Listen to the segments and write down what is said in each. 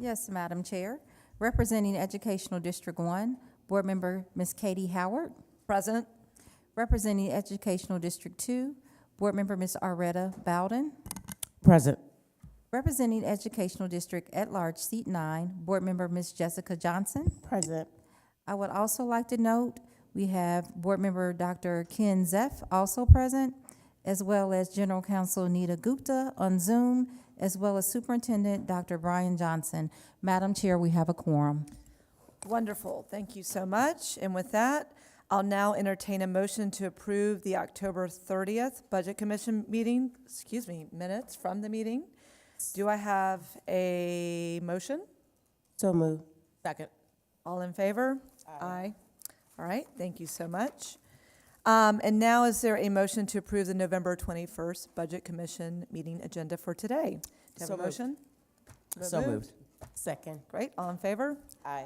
Yes, Madam Chair. Representing Educational District 1, Board Member Ms. Katie Howard. Present. Representing Educational District 2, Board Member Ms. Aretta Bowden. Present. Representing Educational District at Large, Seat 9, Board Member Ms. Jessica Johnson. Present. I would also like to note, we have Board Member Dr. Ken Zeff also present, as well as General Counsel Nita Gupta on Zoom, as well as Superintendent Dr. Brian Johnson. Madam Chair, we have a quorum. Wonderful. Thank you so much. And with that, I'll now entertain a motion to approve the October 30th Budget Commission meeting, minutes from the meeting. Do I have a motion? So moved. Second. All in favor? Aye. All right, thank you so much. And now is there a motion to approve the November 21st Budget Commission meeting agenda for today? Do you have So a motion? So moved. Second. Great, all in favor? Aye.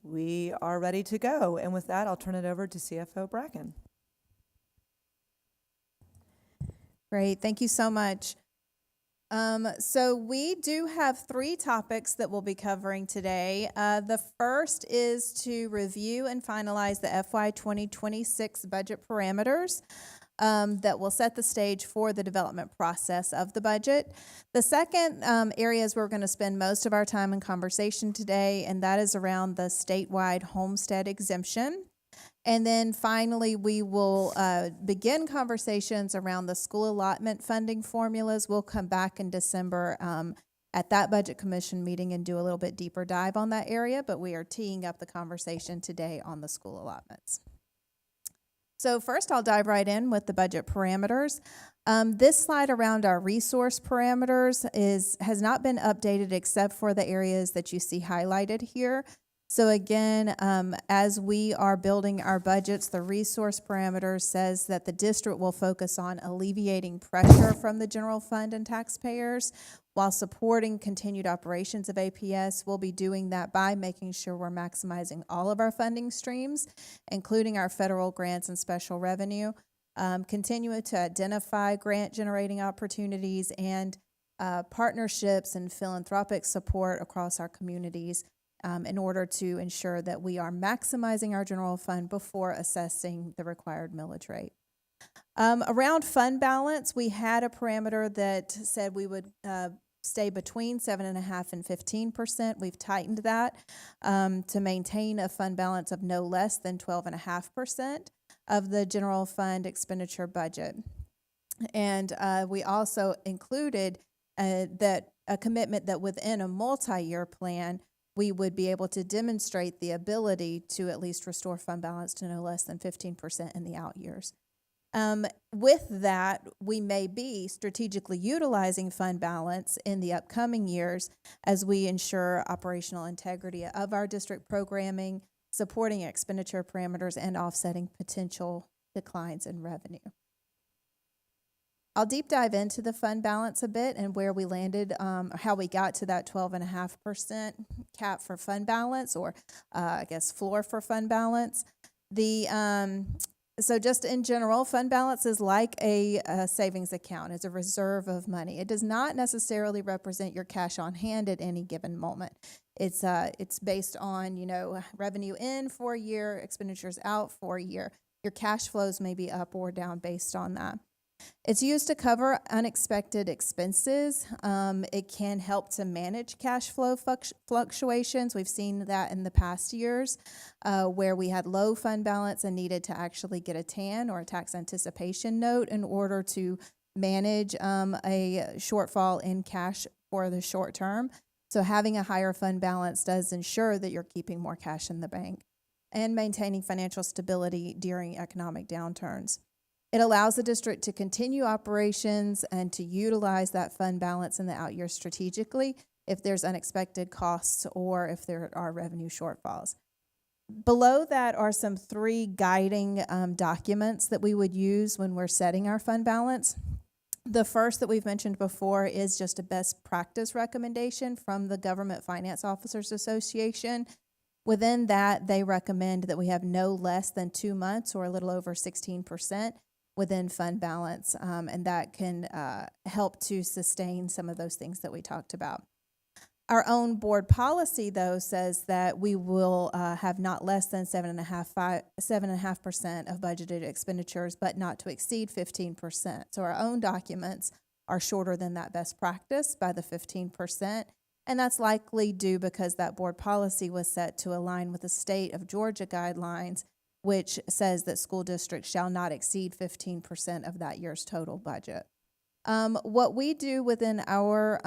We are ready to go. And with that, I'll turn it over to CFO Bracken. Great, thank you so much. So we do have 3 topics that we'll be covering today. The first is to review and finalize the FY 2026 budget parameters that will set the stage for the development process of the budget. The second area is we're going to spend most of our time in conversation today, and that is around the statewide homestead exemption. And then finally, we will begin conversations around the school allotment funding formulas. We'll come back in December at that Budget Commission meeting and do a little bit deeper dive on that area, but we are teeing up the conversation today on the school allotments. So first, I'll dive right in with the budget parameters. This slide around our resource parameters has not been updated except for the areas that you see highlighted here. So again, as we are building our budgets, the resource parameters says that the district will focus on alleviating pressure from the general fund and taxpayers while supporting continued operations of APS. We'll be doing that by making sure we're maximizing all of our funding streams, including our federal grants and special revenue, continue to identify grant generating opportunities and partnerships and philanthropic support across our communities in order to ensure that we are maximizing our general fund before assessing the required millage rate. Around fund balance, we had a parameter that said we would stay between 7.5% and 15%. We've tightened that to maintain a fund balance of no less than 12.5% of the general fund expenditure budget. And we also included that a commitment that within a multi-year plan, we would be able to demonstrate the ability to at least restore fund balance to no less than 15% in the out years. With that, we may be strategically utilizing fund balance in the upcoming years as we ensure operational integrity of our district programming, supporting expenditure parameters, and offsetting potential declines in revenue. I'll deep dive into the fund balance a bit and where we landed, how we got to that 12.5% cap for fund balance, or I guess floor for fund balance. So just in general, fund balance is like a savings account. It's a reserve of money. It does not necessarily represent your cash on hand at any given moment. It's based on, revenue in for a year, expenditures out for a year. Your cash flows may be up or down based on that. It's used to cover unexpected expenses. It can help to manage cash flow fluctuations. We've seen that in the past years where we had low fund balance and needed to actually get a TAN or a tax anticipation note in order to manage a shortfall in cash for the short term. So having a higher fund balance does ensure that you're keeping more cash in the bank and maintaining financial stability during economic downturns. It allows the district to continue operations and to utilize that fund balance in the out years strategically if there's unexpected costs or if there are revenue shortfalls. Below that are some 3 guiding documents that we would use when we're setting our fund balance. The first that we've mentioned before is just a best practice recommendation from the Government Finance Officers Association. Within that, they recommend that we have no less than 2 months or a little over 16% within fund balance, and that can help to sustain some of those things that we talked about. Our own board policy, though, says that we will have not less than 7.5% of budgeted expenditures, but not to exceed 15%. So our own documents are shorter than that best practice by the 15%. And that's likely due because that board policy was set to align with the state of Georgia guidelines, which says that school districts shall not exceed 15% of that year's total budget. What we do within our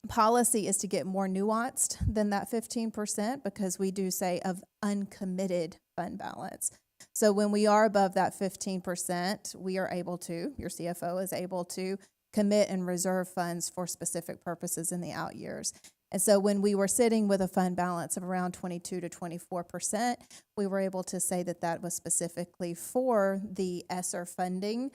policy is to get more nuanced than that 15% because we do say of uncommitted fund balance. So when we are above that 15%, we are able to, your CFO is able to commit and reserve funds for specific purposes in the out years. And so when we were sitting with a fund balance of around 22 to 24%, we were able to say that that was specifically for the ESSER funding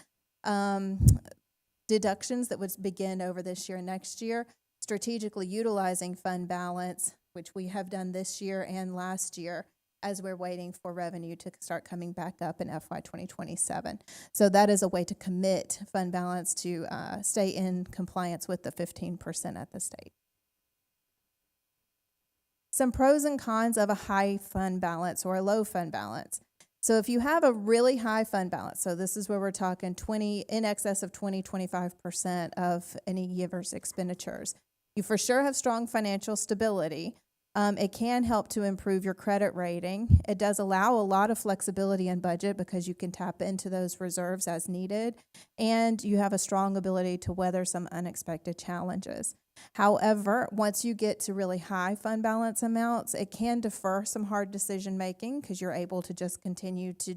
deductions that would begin over this year and next year, strategically utilizing fund balance, which we have done this year and last year, as we're waiting for revenue to start coming back up in FY 2027. So that is a way to commit fund balance to stay in compliance with the 15% at the state. Some pros and cons of a high fund balance or a low fund balance. So if you have a really high fund balance, so this is where we're talking in excess of 25% of any year's expenditures, you for sure have strong financial stability. It can help to improve your credit rating. It does allow a lot of flexibility in budget because you can tap into those reserves as needed, and you have a strong ability to weather some unexpected challenges. However, once you get to really high fund balance amounts, it can defer some hard decision making because you're able to just continue to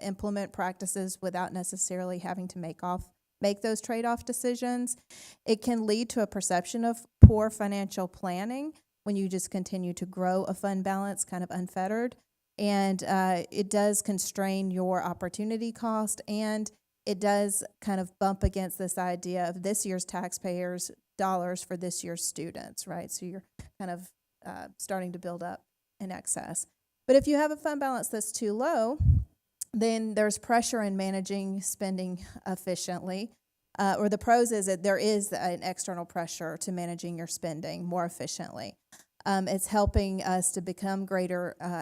implement practices without necessarily having to make those trade-off decisions. It can lead to a perception of poor financial planning when you just continue to grow a fund balance kind of unfettered. And it does constrain your opportunity cost, and it does kind of bump against this idea of this year's taxpayers' dollars for this year's students, right? So you're kind of starting to build up in excess. But if you have a fund balance that's too low, then there's pressure in managing spending efficiently. Or the pros is that there is an external pressure to managing your spending more efficiently. It's helping us to become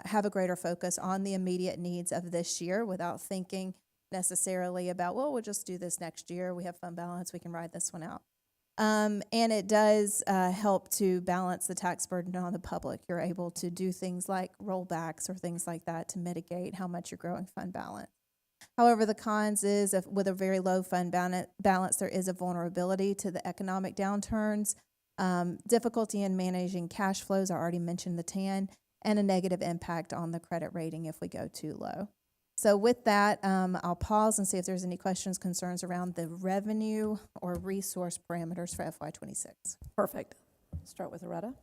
have a greater focus on the immediate needs of this year without thinking necessarily about, well, we'll just do this next year. We have fund balance. We can ride this one out. And it does help to balance the tax burden on the public. You're able to do things like rollbacks or things like that to mitigate how much you're growing fund balance. However, the cons is with a very low fund balance, there is a vulnerability to the economic downturns, difficulty in managing cash flows, I already mentioned the TAN, and a negative impact on the credit rating if we go too low. So with that, I'll pause and see if there's any questions, concerns around the revenue or resource parameters for FY26. Perfect. Start with Loretta.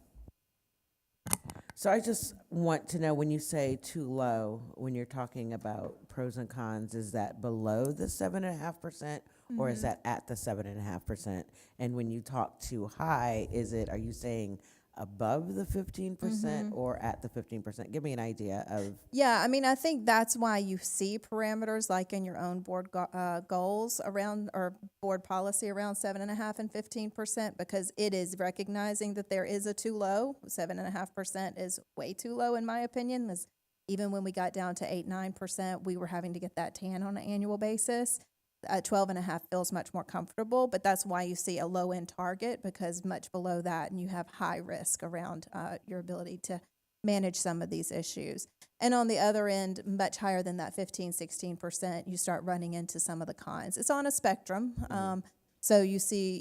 So I just want to know, when you say too low, when you're talking about pros and cons, is that below the 7.5%, or is that at the 7.5%? And when you talk too high, are you saying above the 15% or at the 15%? Give me an idea of. Yeah, I mean, I think that's why you see parameters like in your own board goals around, or board policy around 7.5% and 15%, because it is recognizing that there is a too low. 7.5% is way too low in my opinion. Because even when we got down to 8-9%, we were having to get that TAN on an annual basis. 12.5 feels much more comfortable, but that's why you see a low end target, because much below that, and you have high risk around your ability to manage some of these issues. And on the other end, much higher than that 15-16%, you start running into some of the cons. It's on a spectrum. So you see,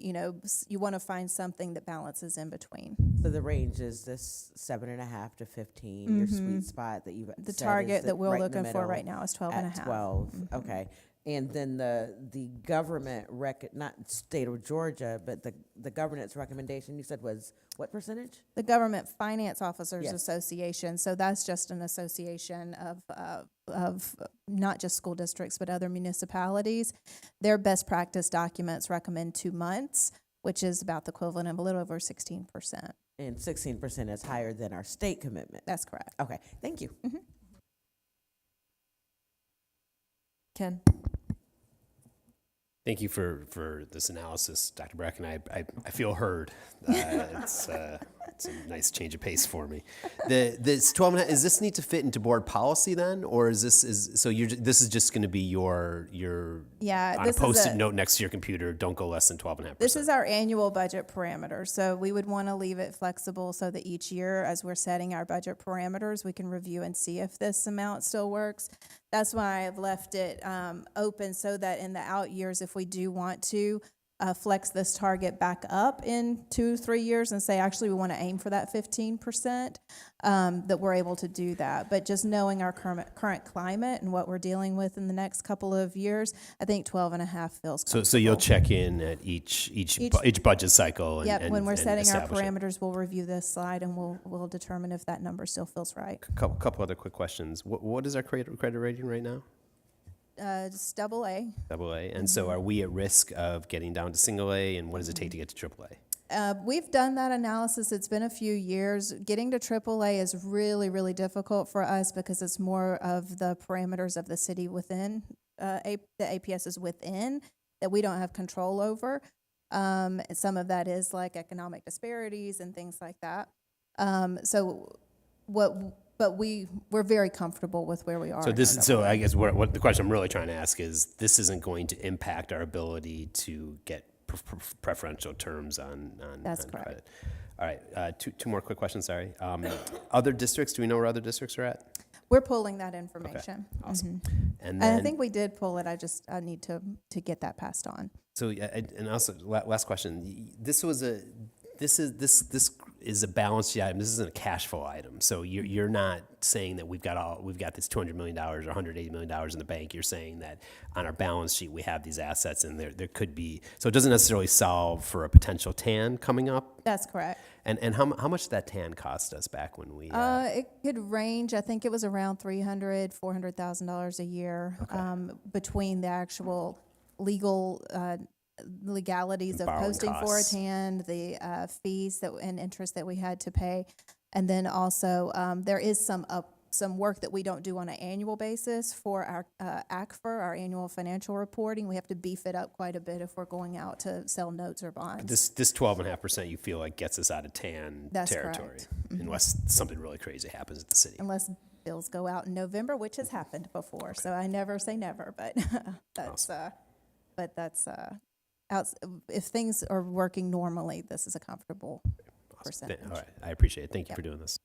you want to find something that balances in between. So the range is this 7.5 to 15, your sweet spot that you've The said target is that we're right in the looking for middle right now is 12.5. at 12. Okay. And then the government, not state of Georgia, but the governance recommendation you said was what percentage? The Government Finance Officers Yes. Association, so that's just an association of not just school districts, but other municipalities. Their best practice documents recommend 2 months, which is about the equivalent of a little over 16%. And 16% is higher than our state commitment. That's correct. Okay, thank you. Ken. Thank you for this analysis, Dr. Bracken. I feel heard. It's That's a nice change of pace for me. This 12 and a half, is this need to fit into board policy then, or is this this is just going to be your Yeah, on a this is post-it note next to your computer? Don't go less than 12.5%. This is our annual budget parameter, so we would want to leave it flexible so that each year, as we're setting our budget parameters, we can review and see if this amount still works. That's why I've left it open so that in the out years, if we do want to flex this target back up in 2-3 years and say, actually, we want to aim for that 15%, that we're able to do that. But just knowing our current climate and what we're dealing with in the next couple of years, I think 12.5 feels comfortable. So you'll check in at each budget cycle. Yep, when we're and setting our establish it. parameters, we'll review this slide and we'll determine if that number still feels right. Couple other quick questions. What is our credit rating right now? Just double A. AA. And so are we at risk of getting down to single A, and what does it take to get to AAA? We've done that analysis. It's been a few years. Getting to AAA is really, really difficult for us because it's more of the parameters of the city within, the APS is within, that we don't have control over. And some of that is like economic disparities and things like that. But we're very comfortable with where we are. So I guess what the question I'm really trying to ask is, this isn't going to impact our ability to get preferential terms on That's on correct. credit. All right, two more quick questions, sorry. Other districts, do we know where other districts are at? We're pulling that information. Awesome. And And then, I think we did pull it. I need to get that passed on. so, and also, last question, this is a balance sheet item. This isn't a cash flow item. So you're not saying that we've got this $200 million or $180 million in the bank. You're saying that on our balance sheet we have these assets, and there could be. So it doesn't necessarily solve for a potential TAN coming up. That's correct. And how much did that TAN cost us back when we? It could range. I think it was around $400,000 a year between the actual legal legalities of Borrowing posting for a costs. TAN, the fees and interest that we had to pay, and then also there is some work that we don't do on an annual basis for our ACFR, our annual financial reporting. We have to beef it up quite a bit if we're going out to sell notes or bonds. This 12.5% you feel like gets us out of TAN That's territory, correct. unless something really crazy happens at the city. Unless bills go out in November, which has happened before. So I never say never, but that's if things are working normally, this is a comfortable percentage. All right, I appreciate it. Thank you for doing this.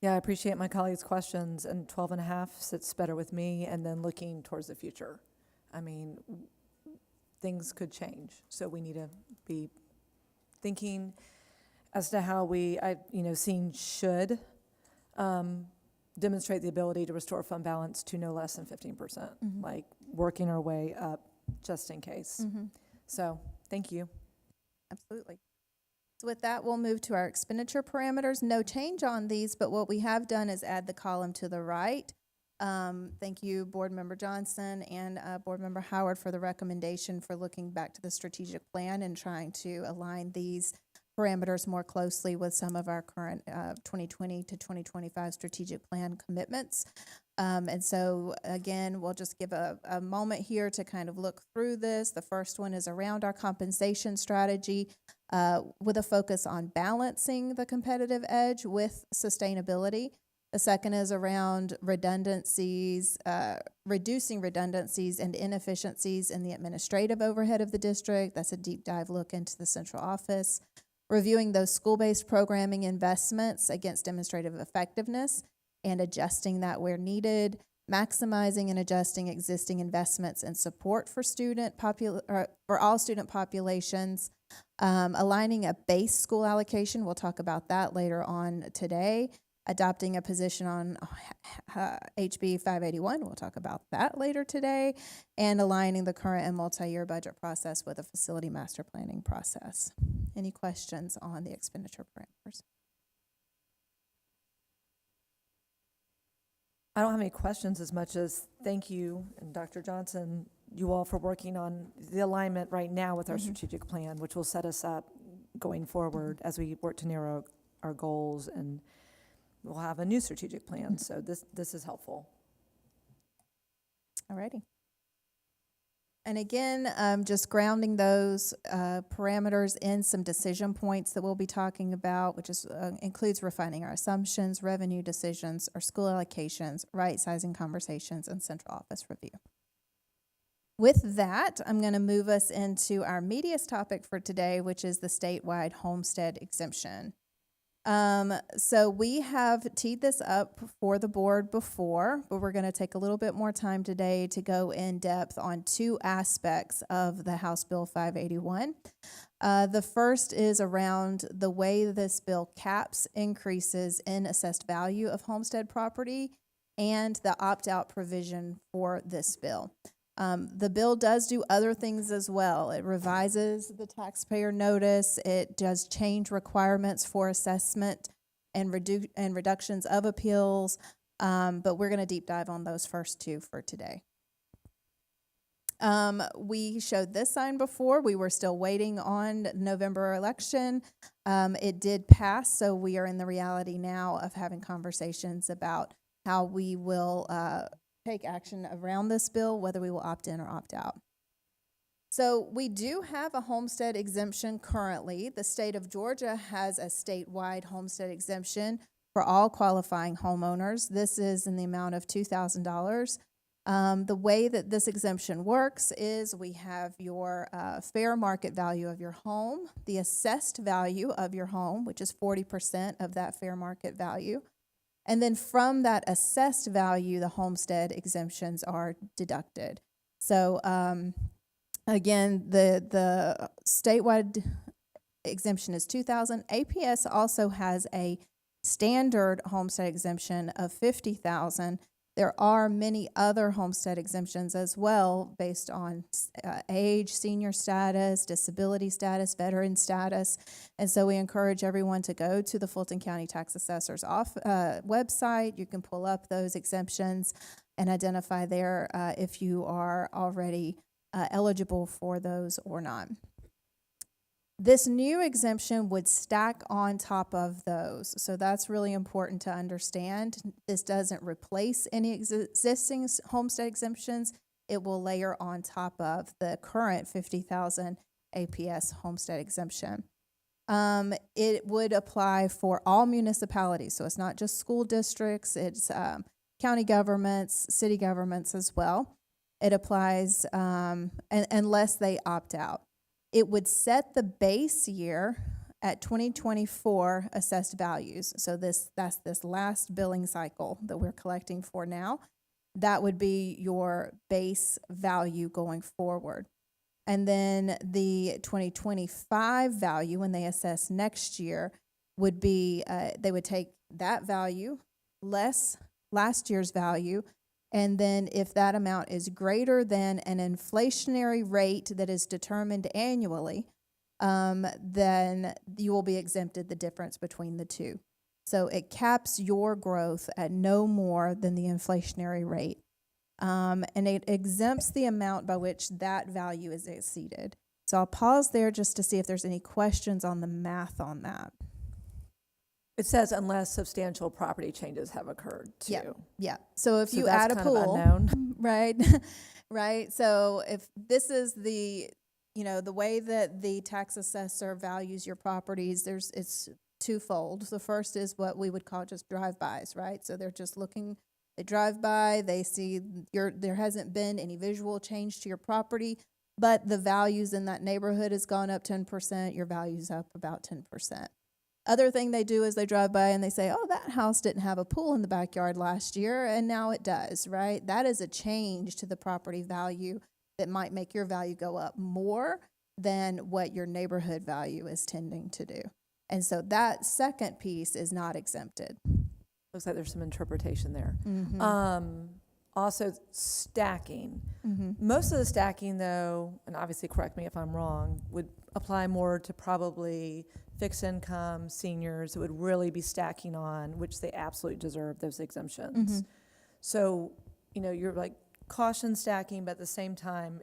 Yeah, I appreciate my colleagues' questions, and 12.5 sits better with me, and then looking towards the future. I mean, things could change, so we need to be thinking as to how seeing should demonstrate the ability to restore fund balance to no less than 15%, like working our way up just in case. So, thank you. Absolutely. So with that, we'll move to our expenditure parameters. No change on these, but what we have done is add the column to the right. Thank you, Board Member Johnson and Board Member Howard, for the recommendation for looking back to the strategic plan and trying to align these parameters more closely with some of our current 2020 to 2025 strategic plan commitments. And so, again, we'll just give a moment here to kind of look through this. The first one is around our compensation strategy with a focus on balancing the competitive edge with sustainability. The second is around redundancies, reducing redundancies and inefficiencies in the administrative overhead of the district. That's a deep dive look into the central office. Reviewing those school-based programming investments against demonstrative effectiveness and adjusting that where needed, maximizing and adjusting existing investments and support for for all student populations, aligning a base school allocation. We'll talk about that later on today. Adopting a position on HB 581. We'll talk about that later today. And aligning the current and multi-year budget process with a facility master planning process. Any questions on the expenditure parameters? I don't have any questions as much as thank you, and Dr. Johnson, you all for working on the alignment right now with our strategic plan, which will set us up going forward as we work to narrow our goals, and we'll have a new strategic plan. So this is helpful. All righty. And again, just grounding those parameters in some decision points that we'll be talking about, which is includes refining our assumptions, revenue decisions, our school allocations, right-sizing conversations, and central office review. With that, I'm going to move us into our meatiest topic for today, which is the statewide homestead exemption. So we have teed this up for the board before, but we're going to take a little bit more time today to go in depth on two aspects of the House Bill 581. The first is around the way this bill caps increases in assessed value of homestead property and the opt-out provision for this bill. The bill does do other things as well. It revises the taxpayer notice. It does change requirements for assessment and reductions of appeals. But we're going to deep dive on those first two for today. We showed this sign before. We were still waiting on November election. It did pass, so we are in the reality now of having conversations about how we will take action around this bill, whether we will opt in or opt out. So we do have a homestead exemption currently. The state of Georgia has a statewide homestead exemption for all qualifying homeowners. This is in the amount of $2,000. The way that this exemption works is we have your fair market value of your home, the assessed value of your home, which is 40% of that fair market value. And then from that assessed value, the homestead exemptions are deducted. So again, the statewide exemption is $2,000. APS also has a standard homestead exemption of $50,000. There are many other homestead exemptions as well based on age, senior status, disability status, veteran status. And so we encourage everyone to go to the Fulton County Tax Assessor's website. You can pull up those exemptions and identify there if you are already eligible for those or not. This new exemption would stack on top of those. So that's really important to understand. This doesn't replace any existing homestead exemptions. It will layer on top of the current $50,000 APS homestead exemption. It would apply for all municipalities. So it's not just school districts, it's county governments, city governments as well. It applies unless they opt out. It would set the base year at 2024 assessed values. So that's this last billing cycle that we're collecting for now. That would be your base value going forward. And then the 2025 value, when they assess next year, would be, they would take that value less last year's value. And then if that amount is greater than an inflationary rate that is determined annually, then you will be exempted the difference between the two. So it caps your growth at no more than the inflationary rate. And it exempts the amount by which that value is exceeded. So I'll pause there just to see if there's any questions on the math on that. It says unless substantial property changes have occurred too. Yeah. So if So you that's add a kind of pool, unknown. right, right. So if this is the way that the tax assessor values your properties, it's twofold. The first is what we would call just drive-bys, right? So they're just looking, they drive by, they see there hasn't been any visual change to your property, but the values in that neighborhood has gone up 10%, your value's up about 10%. Other thing they do is they drive by and they say, oh, that house didn't have a pool in the backyard last year, and now it does, right? That is a change to the property value that might make your value go up more than what your neighborhood value is tending to do. And so that second piece is not exempted. Looks like there's some interpretation there. Mm-hmm. Also, stacking. Mm-hmm. Most of the stacking, though, and obviously correct me if I'm wrong, would apply more to probably fixed income, seniors. It would really be stacking on, which they absolutely deserve those exemptions. Mm-hmm. So, you're like caution stacking, but at the same time,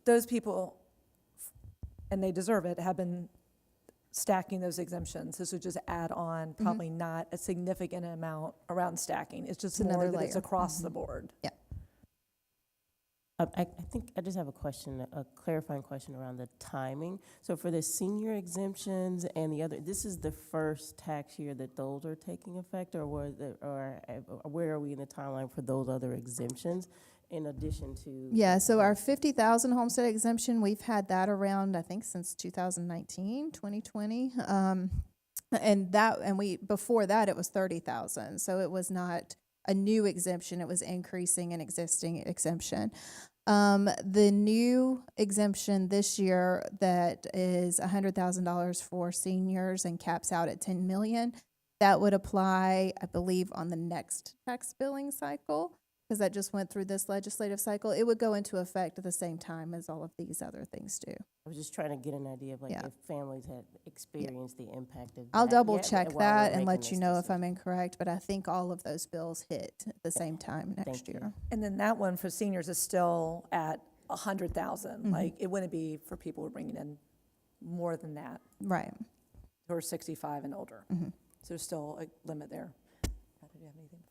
those people, and they deserve it, have been stacking those exemptions. This would just add on probably not a significant amount around stacking. It's just It's more another that it's layer. across the board. Yeah. I think I just have a question, a clarifying question around the timing. So for the senior exemptions and the other, this is the first tax year that those are taking effect, or where are we in the timeline for those other exemptions in addition to? Yeah, so our 50,000 homestead exemption, we've had that around, I think, since 2019, 2020. Before that, it was 30,000. So it was not a new exemption, it was increasing an existing exemption. The new exemption this year that is $100,000 for seniors and caps out at 10 million, that would apply, I believe, on the next tax billing cycle, because that just went through this legislative cycle. It would go into effect at the same time as all of these other things do. I was just trying to get an idea of like Yeah. if families had experienced the impact of I'll that double yet check while we're that and making let you this know if decision. I'm incorrect, but I think all of those bills hit at the same time next Thank you. year. And then that one for seniors is still at 100,000. Mm-hmm. Like, it wouldn't be for people who are bringing in more than that, Right. who are 65 and older. Mhm. So there's still a limit there. Did you have anything?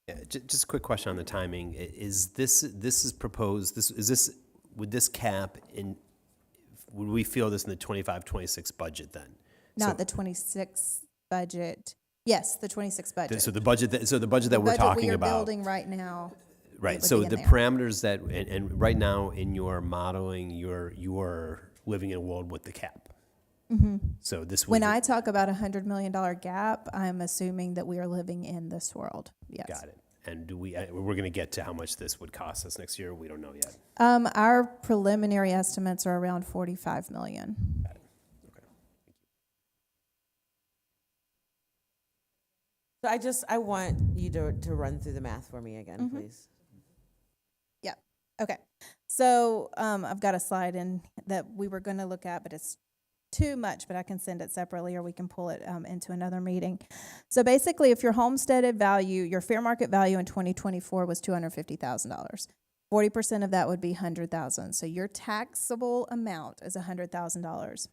Yeah, just a quick question on the timing. Is this is proposed, would this cap in, would we feel this in the 25-26 budget then? Not the 26 budget. Yes, the 26 budget. So the budget that we're budget talking we are about. building right now. Right, would so be in the there. parameters that, and right now in your modeling, you're living in a world with the cap. So this would. When I talk about $100 million gap, I'm assuming that we are living in this world. Yes. Got it. And we're going to get to how much this would cost us next year. We don't know yet. Our preliminary estimates are around 45 million. Got it. Okay. So I want you to run through the math for me again, please. Yep. Okay. So I've got a slide in that we were going to look at, but it's too much, but I can send it separately or we can pull it into another meeting. So basically, if your homesteaded value, your fair market value in 2024 was $250,000, 40% of that would be $100,000. So your taxable amount is $100,000.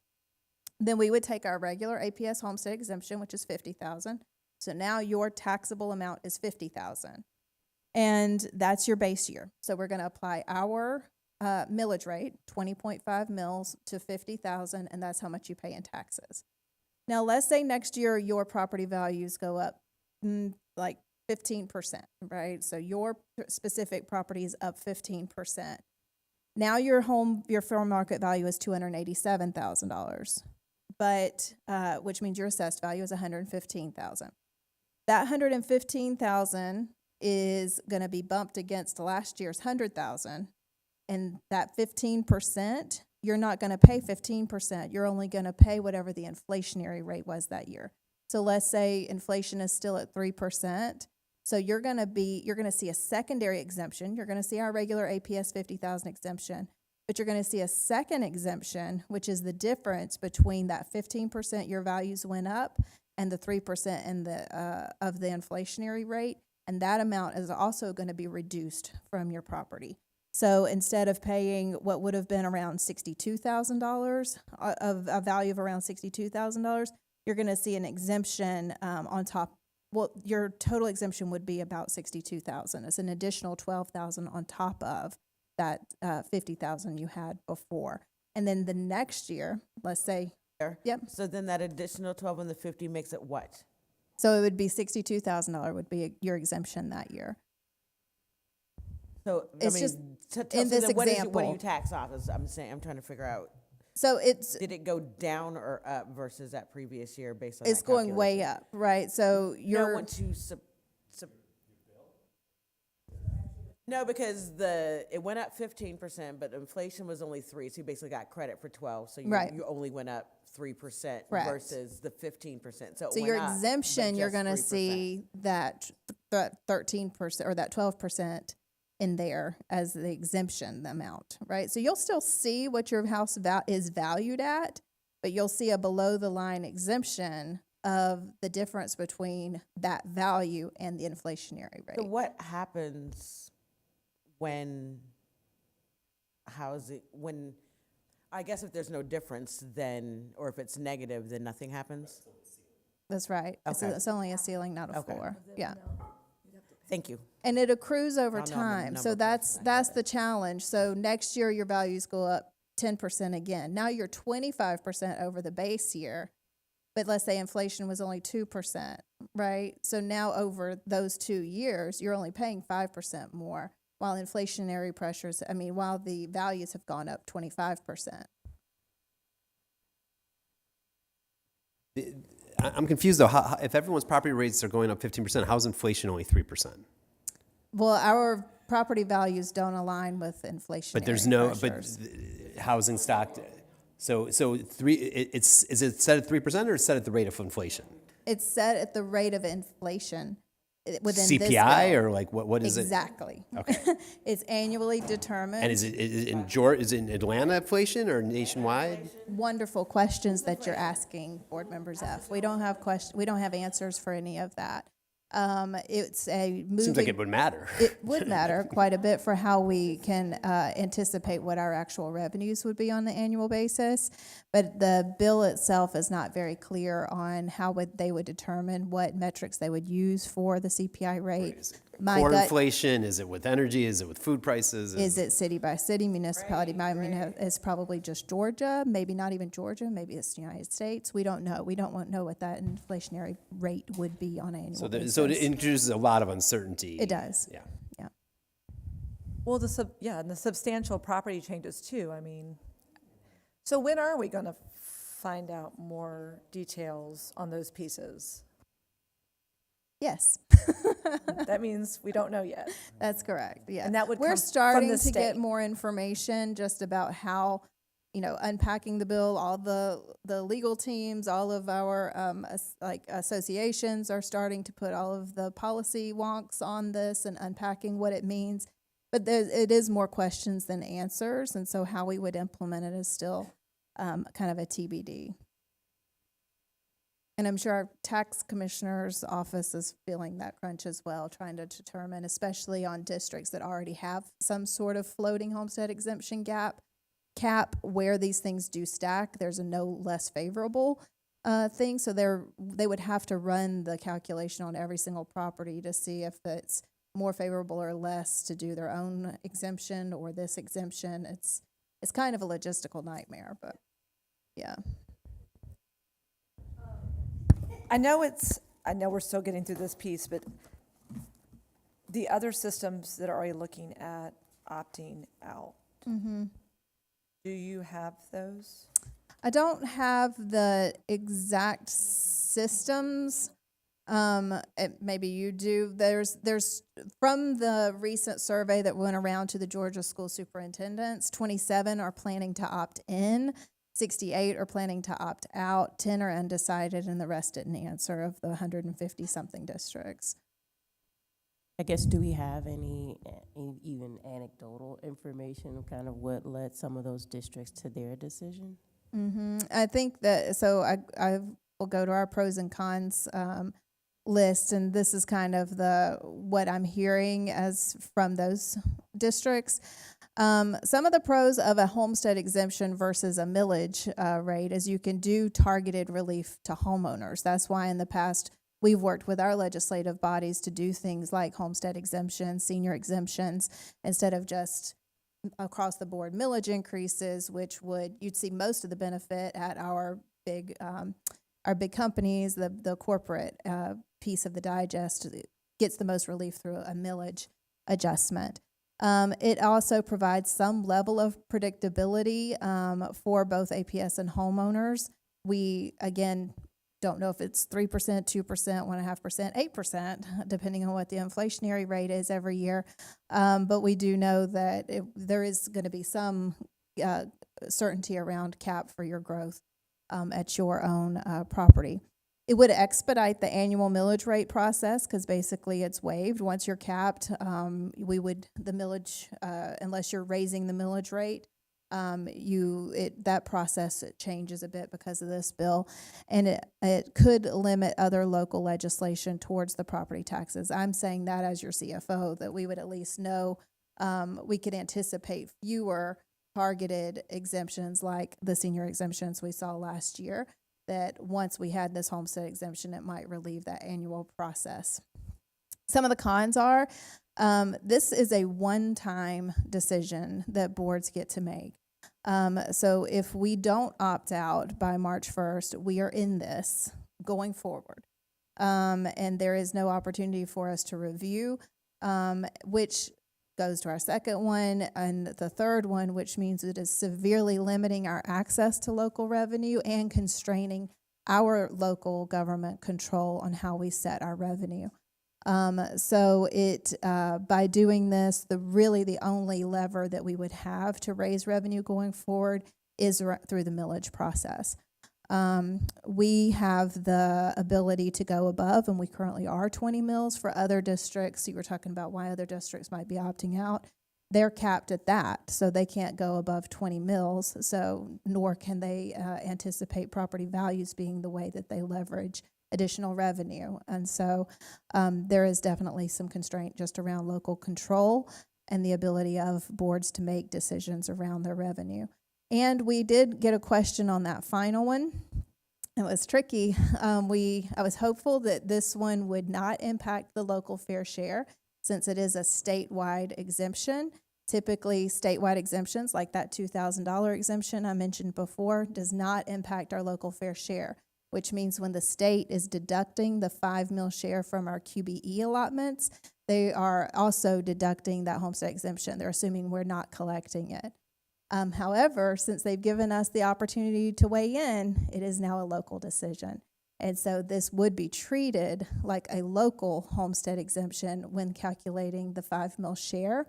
Then we would take our regular APS homestead exemption, which is $50,000. So now your taxable amount is $50,000. And that's your base year. So we're going to apply our millage rate, 20.5 mils to 50,000, and that's how much you pay in taxes. Now, let's say next year your property values go up like 15%, right? So your specific property is up 15%. Now your fair market value is $287,000, but which means your assessed value is $115,000. That $115,000 is going to be bumped against last year's $100,000. And that 15%, you're not going to pay 15%. You're only going to pay whatever the inflationary rate was that year. So let's say inflation is still at 3%. So you're going to see a secondary exemption. You're going to see our regular APS 50,000 exemption, but you're going to see a second exemption, which is the difference between that 15% your values went up and the 3% in of the inflationary rate. And that amount is also going to be reduced from your property. So instead of paying what would have been around $62,000 of a value of around $62,000, you're going to see an exemption on top. Well, your total exemption would be about $62,000. It's an additional $12,000 on top of that $50,000 you had before. And then the next year, let's say, yep. So then that additional 12 on the 50 makes it what? So it would be $62,000 would be your exemption that year. So It's just in so this then what do example. you tax off? I'm trying to figure out. So it's Did it go down or up versus that previous year based on it's that going way calculation? up, right? So No, I you're want to no, because it went up 15%, but inflation was only 3%, so you basically got credit for 12. So Right. you only went up 3% Correct. versus the 15%. So, it So went your up, but exemption, you're just going to 3%. see that 13% or that 12% in there as the exemption amount, right? So you'll still see what your house is valued at, but you'll see a below the line exemption of the difference between that value and the inflationary rate. So what happens when I guess if there's no difference then, or if it's negative, then nothing happens? That's right. Okay. It's only a ceiling, not a Okay. floor. Yeah. Thank you. And it accrues over I'll know I'm a time. So number that's the challenge. So next year, your values go up 10% again. Now you're 25% over the base year, but let's say inflation was only 2%, right? So now over those 2 years, you're only paying 5% more, while inflationary pressures, while the values have gone up 25%. I'm confused though. If everyone's property rates are going up 15%, how's inflation only 3%? Well, our property values don't align with inflationary But there's no, pressures. housing stock. So is it set at 3% or is it set at the rate of inflation? It's set at the rate of inflation within this CPI bill. or like what is it? Exactly. Okay. It's annually determined. And is it in Atlanta inflation or nationwide? Wonderful questions that you're asking, Board Members F. We don't have answers for any of that. It's a moving. Seems like it would matter. It would matter quite a bit for how we can anticipate what our actual revenues would be on the annual basis. But the bill itself is not very clear on how they would determine what metrics they would use for the CPI rate. My Core gut inflation, is it with energy? Is it with food prices? is it city by city, municipality by it's probably just Georgia, maybe not even Georgia, maybe it's the United States. We don't know. We don't know what that inflationary rate would be on an annual basis. So it introduces a lot of uncertainty. It does. Yeah. Yeah. Well, and the substantial property changes too. So when are we going to find out more details on those pieces? Yes. That means we don't know yet. That's correct, yeah. And that would come We're from starting the to get state. more information just about how, unpacking the bill, all the legal teams, all of our, associations are starting to put all of the policy wonks on this and unpacking what it means. But it is more questions than answers, and so how we would implement it is still, kind of a TBD. And I'm sure our tax commissioner's office is feeling that crunch as well, trying to determine, especially on districts that already have some sort of floating homestead exemption cap, where these things do stack. There's a no less favorable thing. So they would have to run the calculation on every single property to see if it's more favorable or less to do their own exemption or this exemption. It's kind of a logistical nightmare, but yeah. I know we're still getting through this piece, but the other systems that are already looking at opting out, do you have those? I don't have the exact systems. Maybe you do. There's from the recent survey that went around to the Georgia school superintendents, 27 are planning to opt in, 68 are planning to opt out, 10 are undecided, and the rest didn't answer of the 150-something districts. I guess, do we have any even anecdotal information of kind of what led some of those districts to their decision? I think that, so I will go to our pros and cons list, and this is kind of what I'm hearing as from those districts. Some of the pros of a homestead exemption versus a millage rate is you can do targeted relief to homeowners. That's why in the past we've worked with our legislative bodies to do things like homestead exemptions, senior exemptions, instead of just across the board millage increases, which you'd see most of the benefit at our big companies. The corporate piece of the digest gets the most relief through a millage adjustment. It also provides some level of predictability for both APS and homeowners. We, again, don't know if it's 3%, 2%, 1.5%, 8%, depending on what the inflationary rate is every year. But we do know that there is going to be some certainty around cap for your growth at your own property. It would expedite the annual millage rate process because basically it's waived. Once you're capped, the millage, unless you're raising the millage rate, that process changes a bit because of this bill, and it could limit other local legislation towards the property taxes. I'm saying that as your CFO, that we would at least know, we could anticipate fewer targeted exemptions like the senior exemptions we saw last year. that once we had this homestead exemption, it might relieve that annual process. Some of the cons are, this is a one-time decision that boards get to make. So if we don't opt out by March 1st, we are in this going forward. And there is no opportunity for us to review, which goes to our second one, and the third one, which means it is severely limiting our access to local revenue and constraining our local government control on how we set our revenue. So by doing this, the only lever that we would have to raise revenue going forward is through the millage process. We have the ability to go above, and we currently are 20 mills for other districts. You were talking about why other districts might be opting out. They're capped at that, so they can't go above 20 mills, so nor can they anticipate property values being the way that they leverage additional revenue. And so there is definitely some constraint just around local control and the ability of boards to make decisions around their revenue. And we did get a question on that final one. It was tricky. I was hopeful that this one would not impact the local fair share since it is a statewide exemption. Typically, statewide exemptions like that $2,000 exemption I mentioned before does not impact our local fair share, which means when the state is deducting the 5 mil share from our QBE allotments, they are also deducting that homestead exemption. They're assuming we're not collecting it. However, since they've given us the opportunity to weigh in, it is now a local decision. And so this would be treated like a local homestead exemption when calculating the 5 mil share,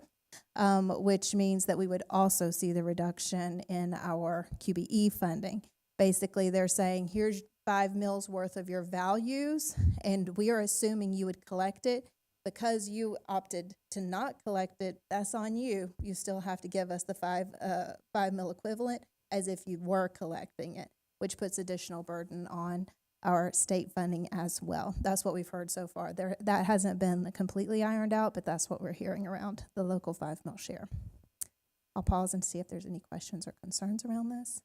which means that we would also see the reduction in our QBE funding. Basically, they're saying, here's 5 mils worth of your values, and we are assuming you would collect it. Because you opted to not collect it, that's on you. You still have to give us the 5 mil equivalent as if you were collecting it, which puts additional burden on our state funding as well. That's what we've heard so far. That hasn't been completely ironed out, but that's what we're hearing around the local 5 mil share. I'll pause and see if there's any questions or concerns around this.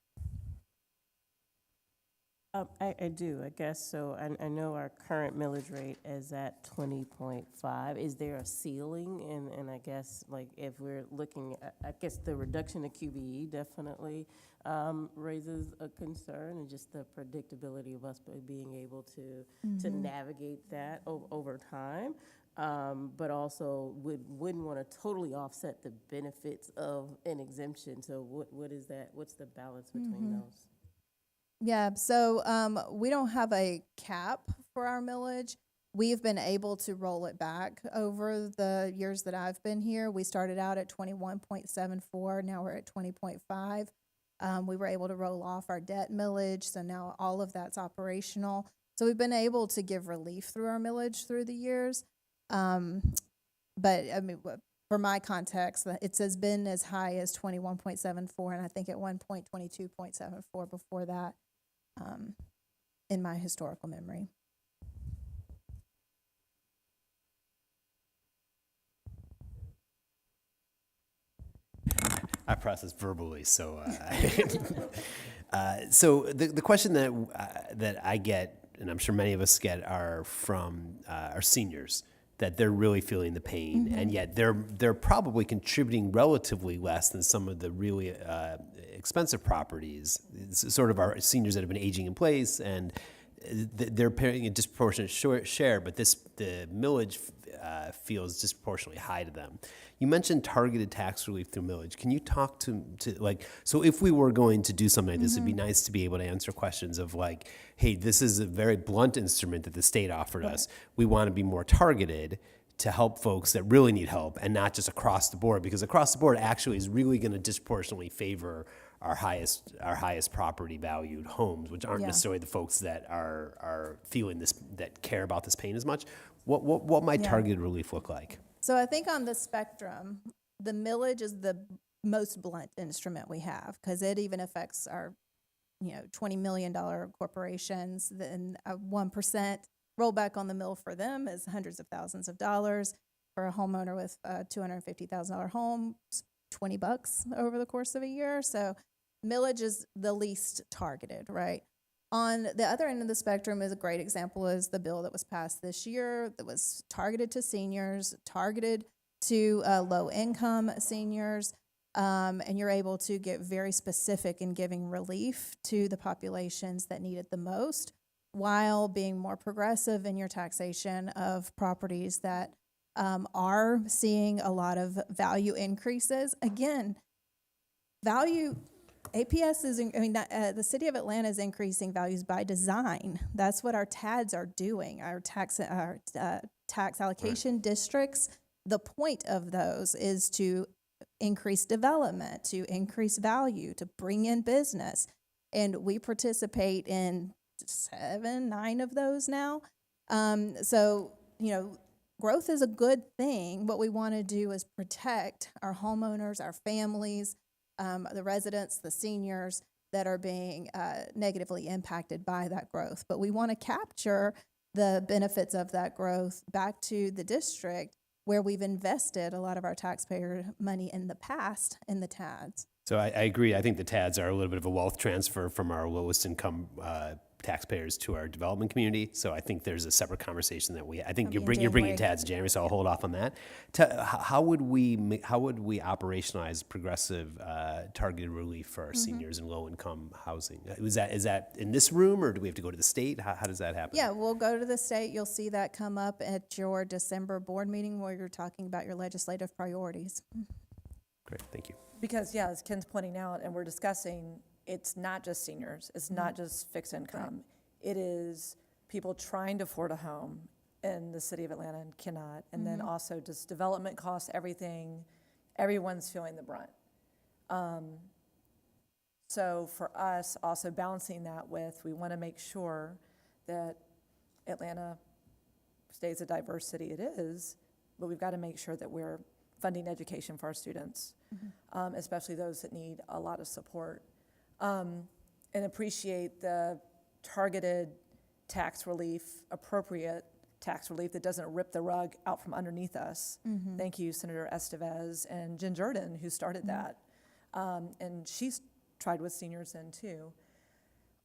I do, I guess. So I know our current millage rate is at 20.5. Is there a ceiling? And I guess, like, if we're looking at, I guess the reduction of QBE definitely raises a concern, and just the predictability of us being able to navigate that over time. But also wouldn't want to totally offset the benefits of an exemption. So what is that? What's the balance between those? Yeah, so we don't have a cap for our millage. We've been able to roll it back over the years that I've been here. We started out at 21.74, now we're at 20.5. We were able to roll off our debt millage, so now all of that's operational. So we've been able to give relief through our millage through the years. But I mean, for my context, it has been as high as 21.74, and I think at one point 22.74 before that. In my historical memory. I process verbally, so so the question that I get, and I'm sure many of us get, are from our seniors, that they're really feeling the pain, and yet they're probably contributing relatively less than some of the really expensive properties. It's sort of our seniors that have been aging in place, and they're paying a disproportionate share, but the millage feels disproportionately high to them. You mentioned targeted tax relief through millage. Can you talk to like, so if we were going to do something like this, it'd be nice to be able to answer questions of like, hey, this is a very blunt instrument that the state offered us. We want to be more targeted to help folks that really need help, and not just across the board, because across the board actually is really going to disproportionately favor our highest property valued homes, which aren't necessarily the folks that are feeling this, that care about this pain as much. What might targeted relief look like? So I think on the spectrum, the millage is the most blunt instrument we have, because it even affects our, $20 million corporations. Then 1% rollback on the mill for them is hundreds of thousands of dollars. For a homeowner with a $250,000 home, $20 over the course of a year. So millage is the least targeted, right? On the other end of the spectrum is a great example is the bill that was passed this year that was targeted to seniors, targeted to low-income seniors, and you're able to get very specific in giving relief to the populations that need it the most, while being more progressive in your taxation of properties that are seeing a lot of value increases. Again, value, APS is, the city of Atlanta is increasing values by design. That's what our TADs are doing, our tax allocation districts. The point of those is to increase development, to increase value, to bring in business. And we participate in 7, 9 of those now. So, growth is a good thing. What we want to do is protect our homeowners, our families, the residents, the seniors that are being negatively impacted by that growth. But we want to capture the benefits of that growth back to the district where we've invested a lot of our taxpayer money in the past in the TADs. So I agree. I think the TADs are a little bit of a wealth transfer from our lowest income taxpayers to our development community. So I think there's a separate conversation that I think That'll you're be in bringing January. TADs in January, so I'll hold off on that. How would we operationalize progressive targeted relief for our seniors and low income housing? Is that in this room, or do we have to go to the state? How does that happen? Yeah, we'll go to the state. You'll see that come up at your December board meeting where you're talking about your legislative priorities. Great, thank you. Because, yeah, as Ken's pointing out, and we're discussing, it's not just seniors, it's not just fixed income. It is people trying to afford a home in the city of Atlanta and cannot. And then also just development costs, everything, everyone's feeling the brunt. So for us, also balancing that with, we want to make sure that Atlanta stays a diverse city it is, but we've got to make sure that we're funding education for our students, especially those that need a lot of support. And appreciate the targeted tax relief, appropriate tax relief that doesn't rip the rug out from underneath us. Thank you, Senator Estevez and Jen Jordan, who started that. And she's tried with seniors then too.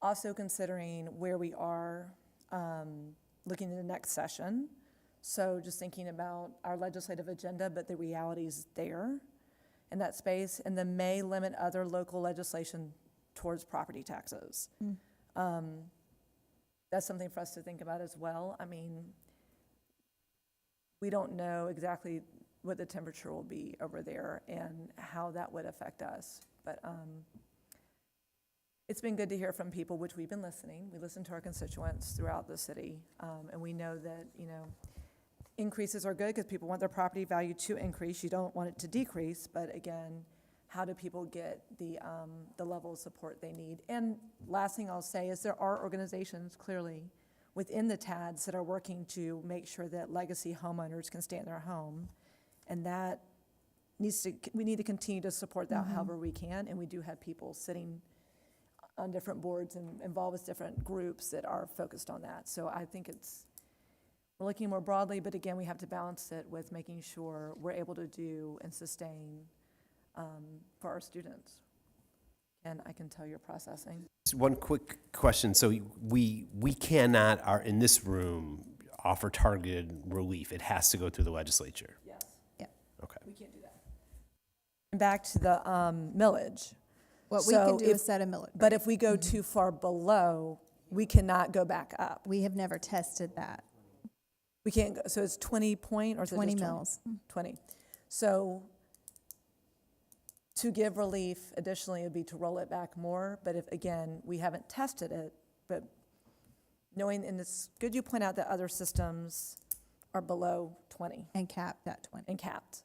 Also considering where we are looking at the next session. So just thinking about our legislative agenda, but the realities there in that space, and then may limit other local legislation towards property taxes. That's something for us to think about as well. I mean, we don't know exactly what the temperature will be over there and how that would affect us. But it's been good to hear from people, which we've been listening. We listen to our constituents throughout the city, and we know that, increases are good because people want their property value to increase. You don't want it to decrease, but again, how do people get the level of support they need? And last thing I'll say is there are organizations clearly within the TADs that are working to make sure that legacy homeowners can stay in their home, and that we need to continue to support that however we can. And we do have people sitting on different boards and involved with different groups that are focused on that. So I think we're looking more broadly, but again, we have to balance it with making sure we're able to do and sustain for our students. And I can tell you're processing. Just one quick question. So we cannot, in this room, offer targeted relief. It has to go through the legislature. Yes. Yeah. Okay. We can't do that. And back to the millage. What we So can do is set a millage. But if we go too far below, we cannot go back up. We have never tested that. We can't go, so it's 20 point or is it 20 just mils. 20. So to give relief additionally would be to roll it back more. But if, again, we haven't tested it, but knowing, and it's good you point out that other systems are below 20 And capped at 20. and capped.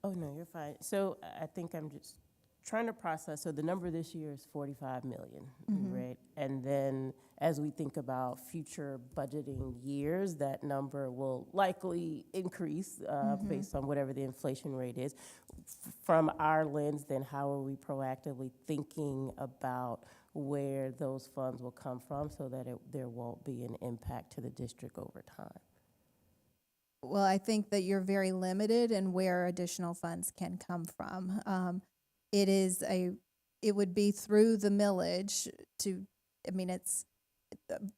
Oh, no, you're fine. So I think I'm just trying to process. So the number this year is 45 million, right? And then as we think about future budgeting years, that number will likely increase based on whatever the inflation rate is. From our lens, then how are we proactively thinking about where those funds will come from so that there won't be an impact to the district over time? Well, I think that you're very limited in where additional funds can come from. It it would be through the millage to, I mean,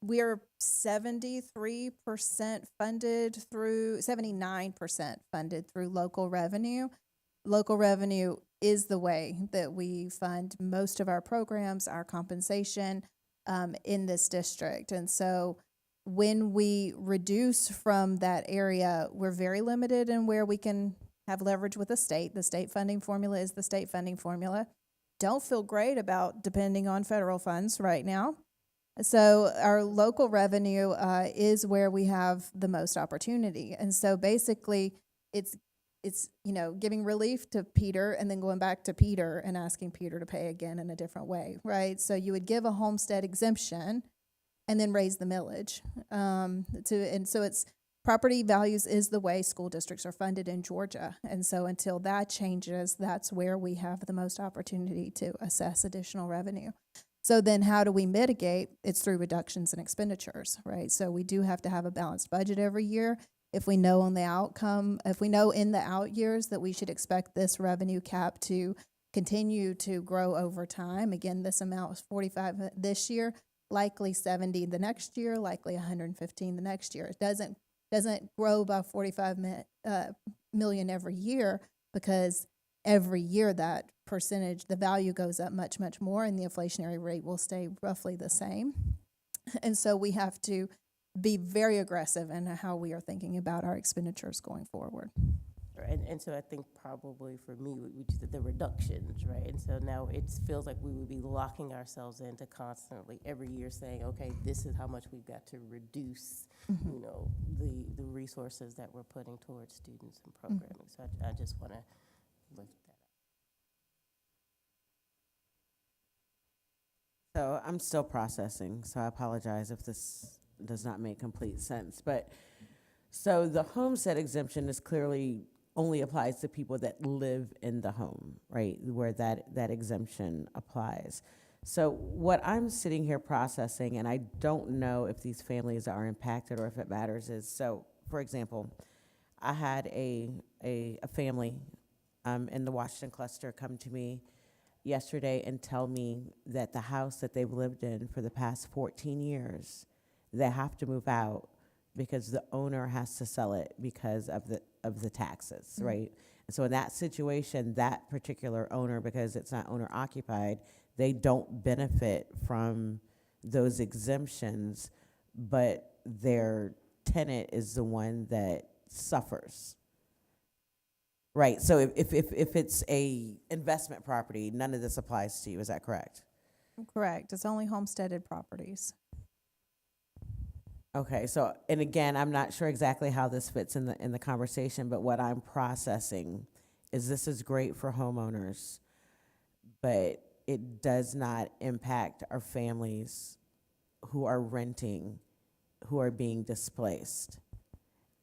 we're 73% funded through, 79% funded through local revenue. Local revenue is the way that we fund most of our programs, our compensation in this district. And so when we reduce from that area, we're very limited in where we can have leverage with the state. The state funding formula is the state funding formula. Don't feel great about depending on federal funds right now. So our local revenue is where we have the most opportunity. And so basically it's giving relief to Peter and then going back to Peter and asking Peter to pay again in a different way, right? So you would give a homestead exemption and then raise the millage. And so it's property values is the way school districts are funded in Georgia. And so until that changes, that's where we have the most opportunity to assess additional revenue. So then how do we mitigate? It's through reductions in expenditures, right? So we do have to have a balanced budget every year. If we know in the out years that we should expect this revenue cap to continue to grow over time, again, this amount was 45 this year, likely 70 the next year, likely 115 the next year. It doesn't grow by 45 million every year, because every year that percentage, the value goes up much, much more, and the inflationary rate will stay roughly the same. And so we have to be very aggressive in how we are thinking about our expenditures going forward. And so I think probably for me, we did the reductions, right? And so now it feels like we would be locking ourselves into constantly every year saying, okay, this is how much we've got to reduce, the resources that we're putting towards students and programming. So I just want to lift that up. So I'm still processing, so I apologize if this does not make complete sense. But so the homestead exemption is clearly only applies to people that live in the home, right? Where that exemption applies. So what I'm sitting here processing, and I don't know if these families are impacted or if it matters, is, so for example, I had a family in the Washington cluster come to me yesterday and tell me that the house that they've lived in for the past 14 years, they have to move out because the owner has to sell it because of the taxes, right? And so in that situation, that particular owner, because it's not owner occupied, they don't benefit from those exemptions, but their tenant is the one that suffers. Right, so if it's a investment property, none of this applies to you, is that correct? Correct. It's only homesteaded properties. Okay, so, and again, I'm not sure exactly how this fits in the conversation, but what I'm processing is this is great for homeowners, but it does not impact our families who are renting, who are being displaced.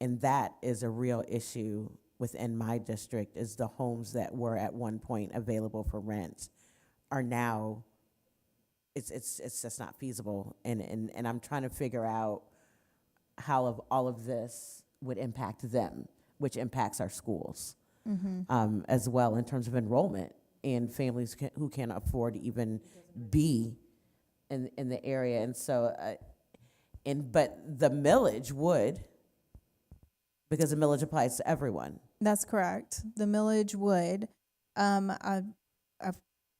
And that is a real issue within my district, is the homes that were at one point available for rent are now, it's just not feasible. And I'm trying to figure out how all of this would impact them, which impacts our schools as well in terms of enrollment and families who can't afford to even be in the area. And so, but the millage would, because the millage applies to everyone. That's correct. The millage would. I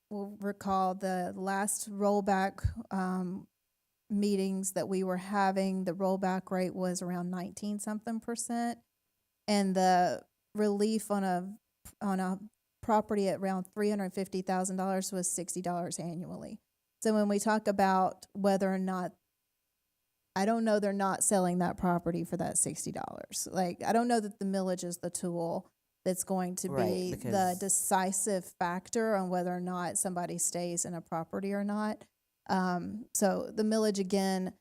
will recall the last rollback meetings that we were having, the rollback rate was around 19-something%, and the relief on a property at around $350,000 was $60 annually. So when we talk about whether or not, I don't know, they're not selling that property for that $60. Like, I don't know that the millage is the tool that's going to be the decisive factor on whether or not somebody stays in a property or not. So the millage, again,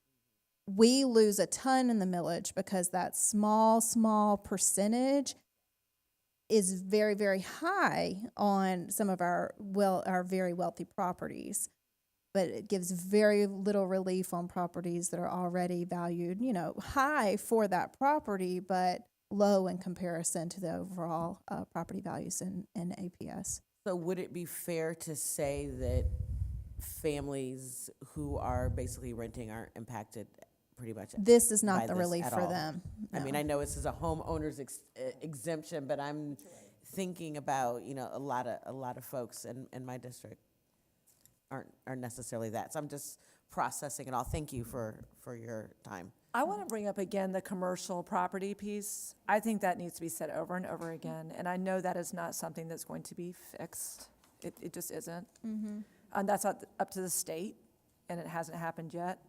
we lose a ton in the millage because that small percentage is very, very high on some of our very wealthy properties. But it gives very little relief on properties that are already valued, high for that property, but low in comparison to the overall property values in APS. So would it be fair to say that families who are basically renting aren't impacted pretty much? This is by not the this relief at for all? them. I mean, no. I know this is a homeowner's exemption, but I'm thinking about, a lot of folks in my district aren't necessarily that. So I'm just processing it all. Thank you for your time. I want to bring up again the commercial property piece. I think that needs to be said over and over again, and I know that is not something that's going to be fixed. It just isn't. And that's up to the state, and it hasn't happened yet.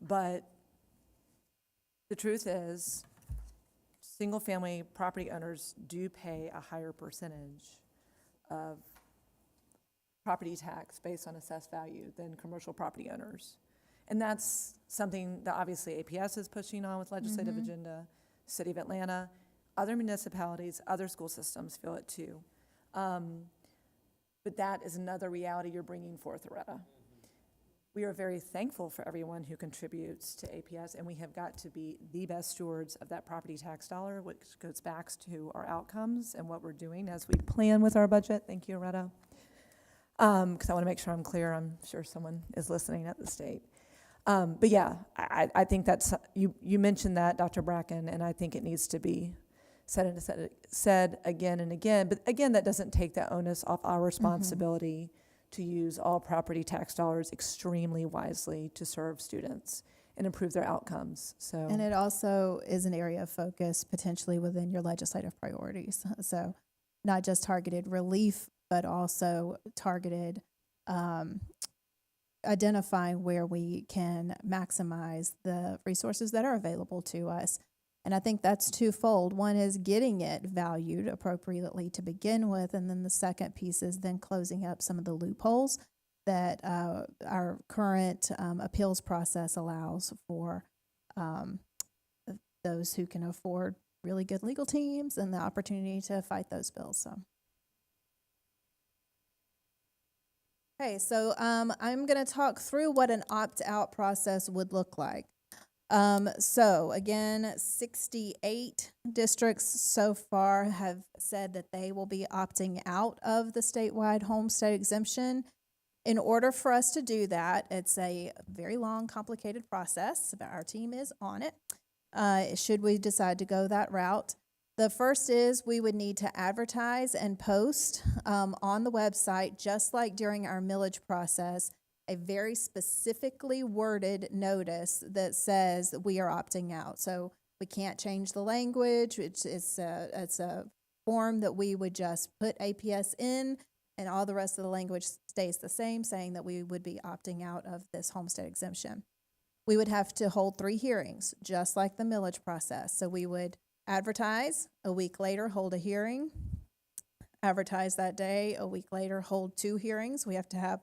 But the truth is, single-family property owners do pay a higher percentage of property tax based on assessed value than commercial property owners. And that's something that obviously APS is pushing on with legislative agenda, City of Atlanta, other municipalities, other school systems feel it too. But that is another reality you're bringing forth, Loretta. We are very thankful for everyone who contributes to APS, and we have got to be the best stewards of that property tax dollar, which goes back to our outcomes and what we're doing as we plan with our budget. Thank you, Loretta. Because I want to make sure I'm clear. I'm sure someone is listening at the state. But yeah, I think that's, you mentioned that, Dr. Bracken, and I think it needs to be said again and again. But again, that doesn't take the onus off our responsibility to use all property tax dollars extremely wisely to serve students and improve their outcomes. So, And it also is an area of focus potentially within your legislative priorities. So not just targeted relief, but also targeted identifying where we can maximize the resources that are available to us. And I think that's twofold. One is getting it valued appropriately to begin with, and then the second piece is then closing up some of the loopholes that our current appeals process allows for those who can afford really good legal teams and the opportunity to fight those bills. So. Okay, so I'm going to talk through what an opt-out process would look like. So again, 68 districts so far have said that they will be opting out of the statewide homestead exemption. In order for us to do that, it's a very long, complicated process, but our team is on it, should we decide to go that route. The first is we would need to advertise and post on the website, just like during our millage process, a very specifically worded notice that says we are opting out. So we can't change the language. It's a form that we would just put APS in, and all the rest of the language stays the same, saying that we would be opting out of this homestead exemption. We would have to hold 3 hearings, just like the millage process. So we would advertise, a week later hold a hearing, advertise that day, a week later hold 2 hearings. We have to have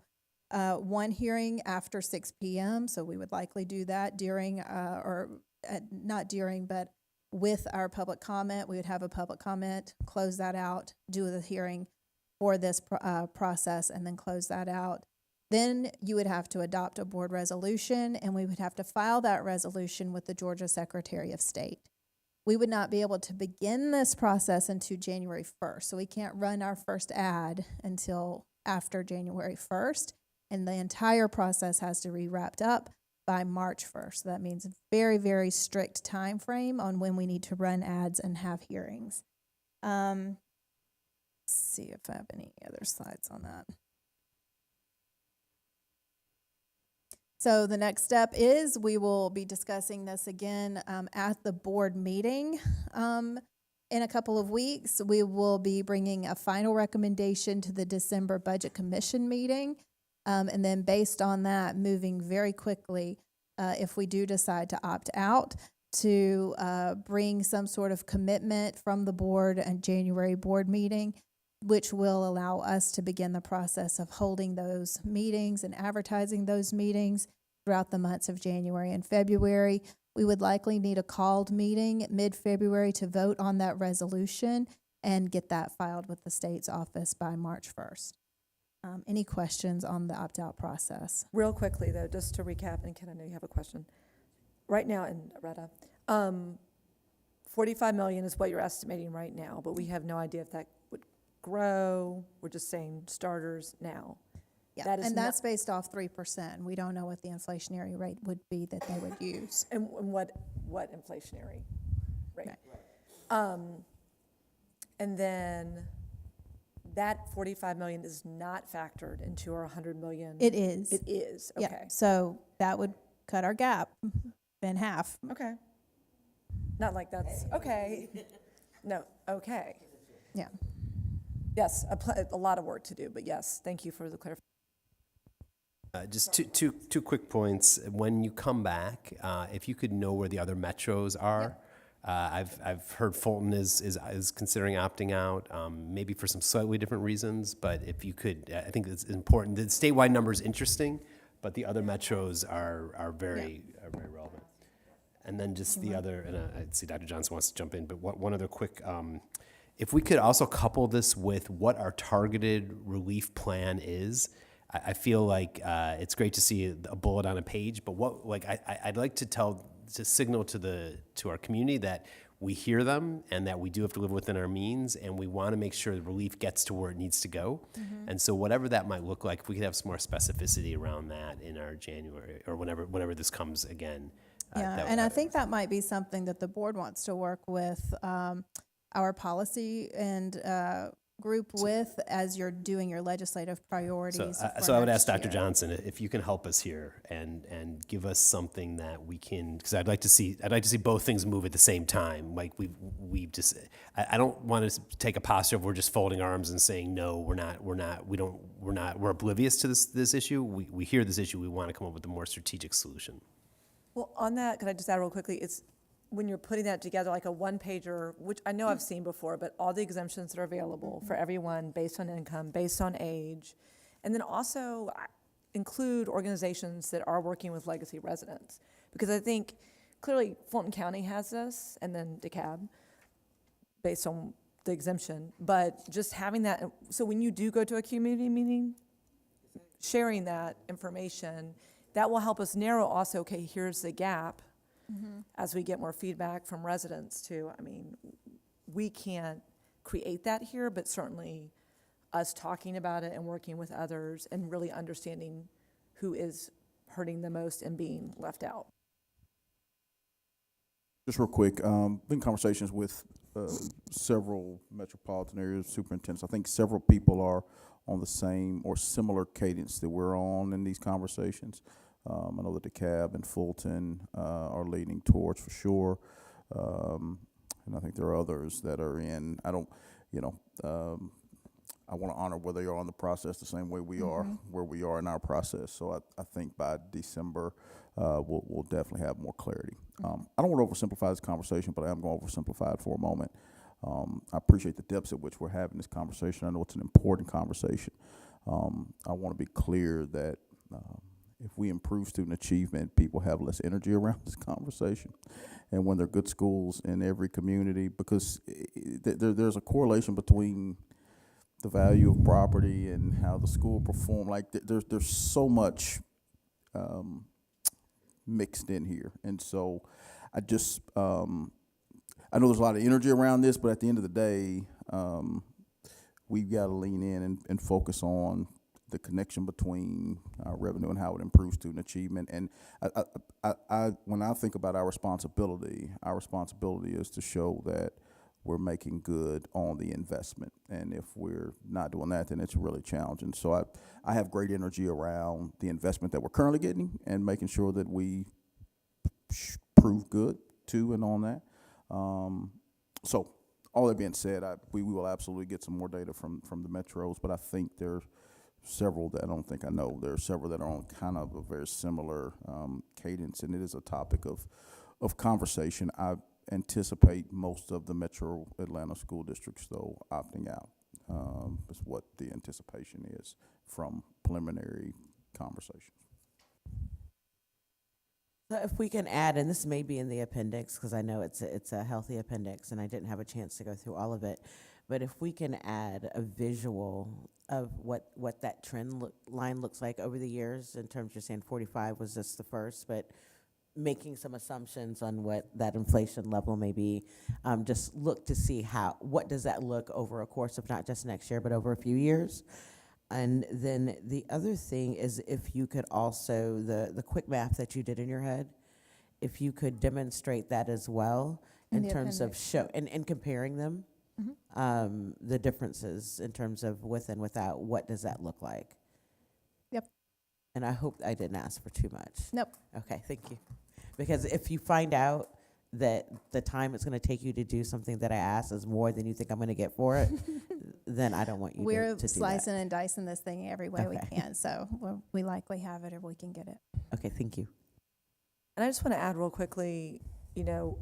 1 hearing after 6 p.m., so we would likely do that during, not during, but with our public comment. We would have a public comment, close that out, do the hearing for this process, and then close that out. Then you would have to adopt a board resolution, and we would have to file that resolution with the Georgia Secretary of State. We would not be able to begin this process until January 1st, so we can't run our first ad until after January 1st. And the entire process has to be wrapped up by March 1st. So that means a very, very strict time frame on when we need to run ads and have hearings. Let's see if I have any other slides on that. So the next step is we will be discussing this again at the board meeting in a couple of weeks. We will be bringing a final recommendation to the December Budget Commission meeting. And then based on that, moving very quickly, if we do decide to opt out, to bring some sort of commitment from the board and January board meeting, which will allow us to begin the process of holding those meetings and advertising those meetings throughout the months of January and February. We would likely need a called meeting mid-February to vote on that resolution and get that filed with the state's office by March 1st. Any questions on the opt-out process? real quickly though, just to recap, and Ken, I know you have a question. Right now, and Retta, 45 million is what you're estimating right now, but we have no idea if that would grow? We're just saying starters now. Yeah, That is and not- that's based off 3%. We don't know what the inflationary rate would be that they would use. And what inflationary rate? Right. And then that 45 million is not factored into our 100 million? It is. It is, Yeah, okay. so that would cut our gap in half. Okay. Not like that's, okay. No, okay. Yeah. Yes, a lot of work to do, but yes, thank you for the clarification. Just two quick points. When you come back, if you could know where the other metros are. I've heard Fulton is considering opting out, maybe for some slightly different reasons. But if you could, I think it's important. The statewide number is interesting, but the other metros are very relevant. And then just the other, and I see Dr. Johnson wants to jump in, but one other quick. If we could also couple this with what our targeted relief plan is. I feel like it's great to see a bullet on a page, but I'd like to signal to our community that we hear them and that we do have to live within our means, and we want to make sure the relief gets to where it needs to go. And so whatever that might look like, if we could have some more specificity around that in our January or whenever this comes again. Yeah, and I think that might be something that the board wants to work with our policy and group with as you're doing your legislative priorities. So I would ask next Dr. year. Johnson if you can help us here and give us something that we can, because I'd like to see both things move at the same time. Like we've just, I don't want to take a posture of we're just folding arms and saying no, we're oblivious to this issue. We hear this issue. We want to come up with a more strategic solution. Well, on that, can I just add real quickly, it's when you're putting that together, like a one-pager, which I know I've seen before, but all the exemptions that are available for everyone based on income, based on age, and then also include organizations that are working with legacy residents. Because I think clearly Fulton County has this, and then DeKalb, based on the exemption, but just having that, so when you do go to a community meeting, sharing that information, that will help us narrow also, okay, here's the gap as we get more feedback from residents too. I mean, we can't create that here, but certainly us talking about it and working with others and really understanding who is hurting the most and being left out. Just real quick, been in conversations with several metropolitan area superintendents. I think several people are on the same or similar cadence that we're on in these conversations. I know that DeKalb and Fulton are leaning towards for sure, and I think there are others that are in. I don't, I want to honor where they are on the process the same way we are where we are in our process. So I think by December we'll definitely have more clarity. I don't want to oversimplify this conversation, but I am going to oversimplify it for a moment. I appreciate the depths at which we're having this conversation. I know it's an important conversation. I want to be clear that if we improve student achievement, people have less energy around this conversation. And when there are good schools in every community, because there's a correlation between the value of property and how the school perform. Like there's so much mixed in here. And so I just, I know there's a lot of energy around this, but at the end of the day, we've got to lean in and focus on the connection between our revenue and how it improves student achievement. And when I think about our responsibility is to show that we're making good on the investment. And if we're not doing that, then it's really challenging. So I have great energy around the investment that we're currently getting and making sure that we prove good to and on that. So all that being said, we will absolutely get some more data from the metros, but I think there's several that I don't think I know. There are several that are on kind of a very similar cadence, and it is a topic of conversation. I anticipate most of the Metro Atlanta school districts, though, opting out. Is what the anticipation is from preliminary conversations. So if we can add, and this may be in the appendix, because I know it's a healthy appendix, and I didn't have a chance to go through all of it, but if we can add a visual of what that trend line looks like over the years, in terms you're saying 45 was just the first, but making some assumptions on what that inflation level may be. Just look to see what does that look over a course of not just next year, but over a few years. And then the other thing is if you could also, the quick math that you did in your head, if you could demonstrate that as well in the terms of appendix. and comparing them, the differences in terms of with and without, what does that look like? Yep. And I hope I didn't ask for too much. Nope. Okay, thank you. Because if you find out that the time it's going to take you to do something that I asked is more than you think I'm going to get for it, then I don't want you We're to do that. slicing and dicing this thing every way we Okay. can, so we likely have it or we can get it. Okay, thank you. And I just want to add real quickly, you know,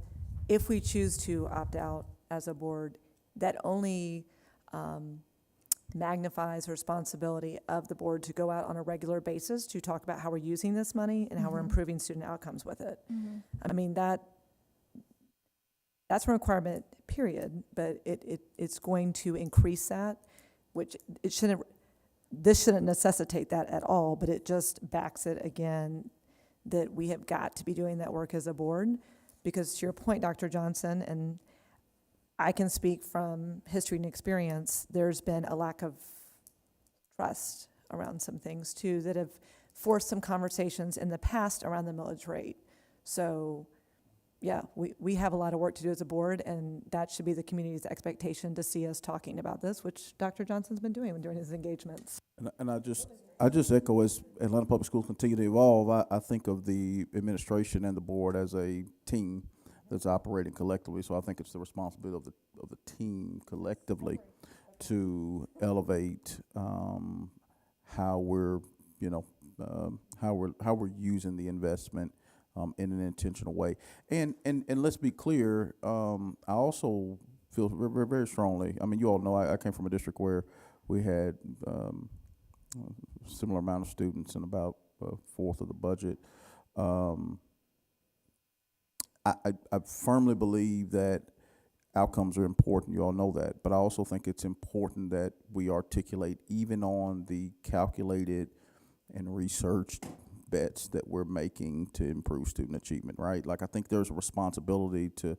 if we choose to opt out as a board, that only magnifies the responsibility of the board to go out on a regular basis to talk about how we're using this money and how we're improving student outcomes with it. I mean, that's a requirement, period, but it's going to increase that, which this shouldn't necessitate that at all, but it just backs it again that we have got to be doing that work as a board. Because to your point, Dr. Johnson, and I can speak from history and experience, there's been a lack of trust around some things too that have forced some conversations in the past around the millage rate. So yeah, we have a lot of work to do as a board, and that should be the community's expectation to see us talking about this, which Dr. Johnson's been doing during his engagements. And I just echo, as Atlanta Public Schools continue to evolve, I think of the administration and the board as a team that's operating collectively. So I think it's the responsibility of the team collectively to elevate how we're using the investment in an intentional way. And let's be clear, I also feel very, very strongly. I mean, you all know I came from a district where we had a similar amount of students and about a fourth of the budget. I firmly believe that outcomes are important. You all know that. But I also think it's important that we articulate, even on the calculated and researched bets that we're making to improve student achievement, right? Like, I think there's a responsibility to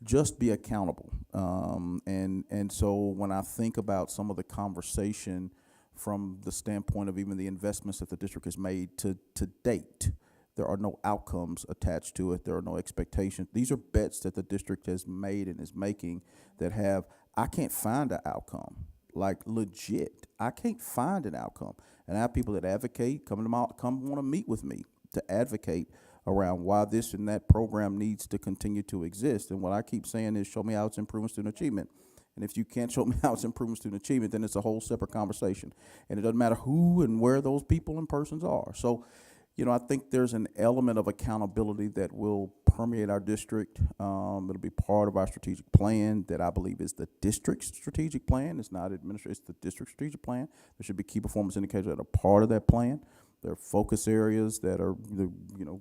just be accountable. And so when I think about some of the conversation from the standpoint of even the investments that the district has made to date, there are no outcomes attached to it. There are no expectations. These are bets that the district has made and is making that I can't find an outcome. Like, legit, I can't find an outcome. And I have people that advocate, come want to meet with me to advocate around why this and that program needs to continue to exist. And what I keep saying is, show me how it's improving student achievement. And if you can't show me how it's improving student achievement, then it's a whole separate conversation. And it doesn't matter who and where those people and persons are. So, I think there's an element of accountability that will permeate our district. It'll be part of our strategic plan that I believe is the district's strategic plan. It's not it's the district strategic plan. There should be key performance indicators that are part of that plan. There are focus areas that are the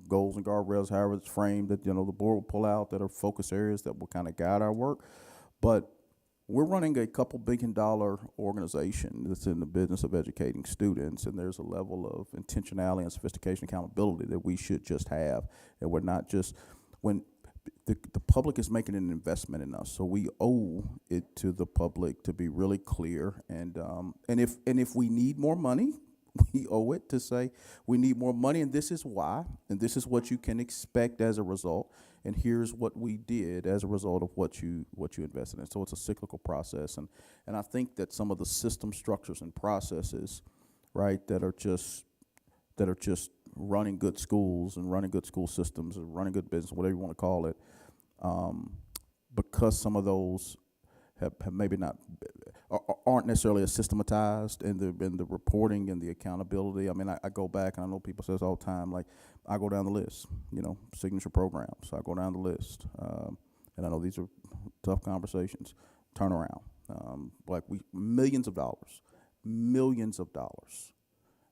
goals and guardrails, however it's framed, that the board will pull out, that are focus areas that will kind of guide our work. But we're running a couple $1 billion organization that's in the business of educating students, and there's a level of intentionality and sophistication and accountability that we should just have. And we're not just, when the public is making an investment in us, so we owe it to the public to be really clear. And if we need more money, we owe it to say we need more money, and this is why, and this is what you can expect as a result. And here's what we did as a result of what you invested in. So it's a cyclical process, and I think that some of the system structures and processes, right, that are just running good schools and running good school systems and running good business, whatever you want to call it, because some of those have maybe not aren't necessarily as systematized in the reporting and the accountability. I mean, I go back, and I know people say this all the time, like, I go down the list, signature programs. So I go down the list, and I know these are tough conversations. Turnaround, millions of dollars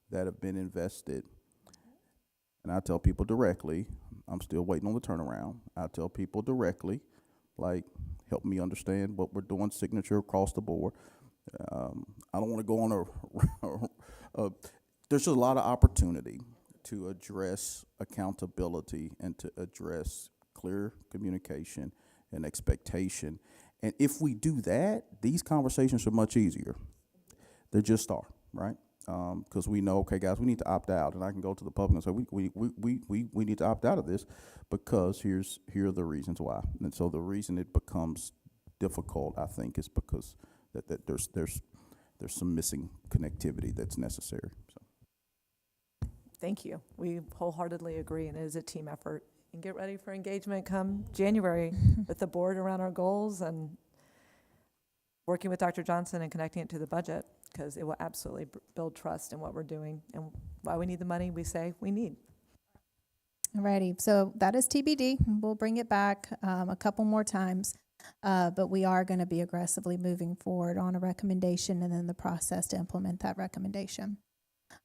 that have been invested. And I tell people directly, I'm still waiting on the turnaround. I tell people directly, like, help me understand what we're doing, signature across the board. I don't want to go on there's just a lot of opportunity to address accountability and to address clear communication and expectation. And if we do that, these conversations are much easier. They just are, right? Because we know, okay, guys, we need to opt out, and I can go to the public and say, we need to opt out of this because here are the reasons why. And so the reason it becomes difficult, I think, is because that there's some missing connectivity that's necessary. So. Thank you. We wholeheartedly agree, and it is a team effort. And get ready for engagement come January with the board around our goals and working with Dr. Johnson and connecting it to the budget, because it will absolutely build trust in what we're doing and why we need the money we say we need. Alrighty, so that is TBD. We'll bring it back a couple more times, but we are going to be aggressively moving forward on a recommendation and then the process to implement that recommendation.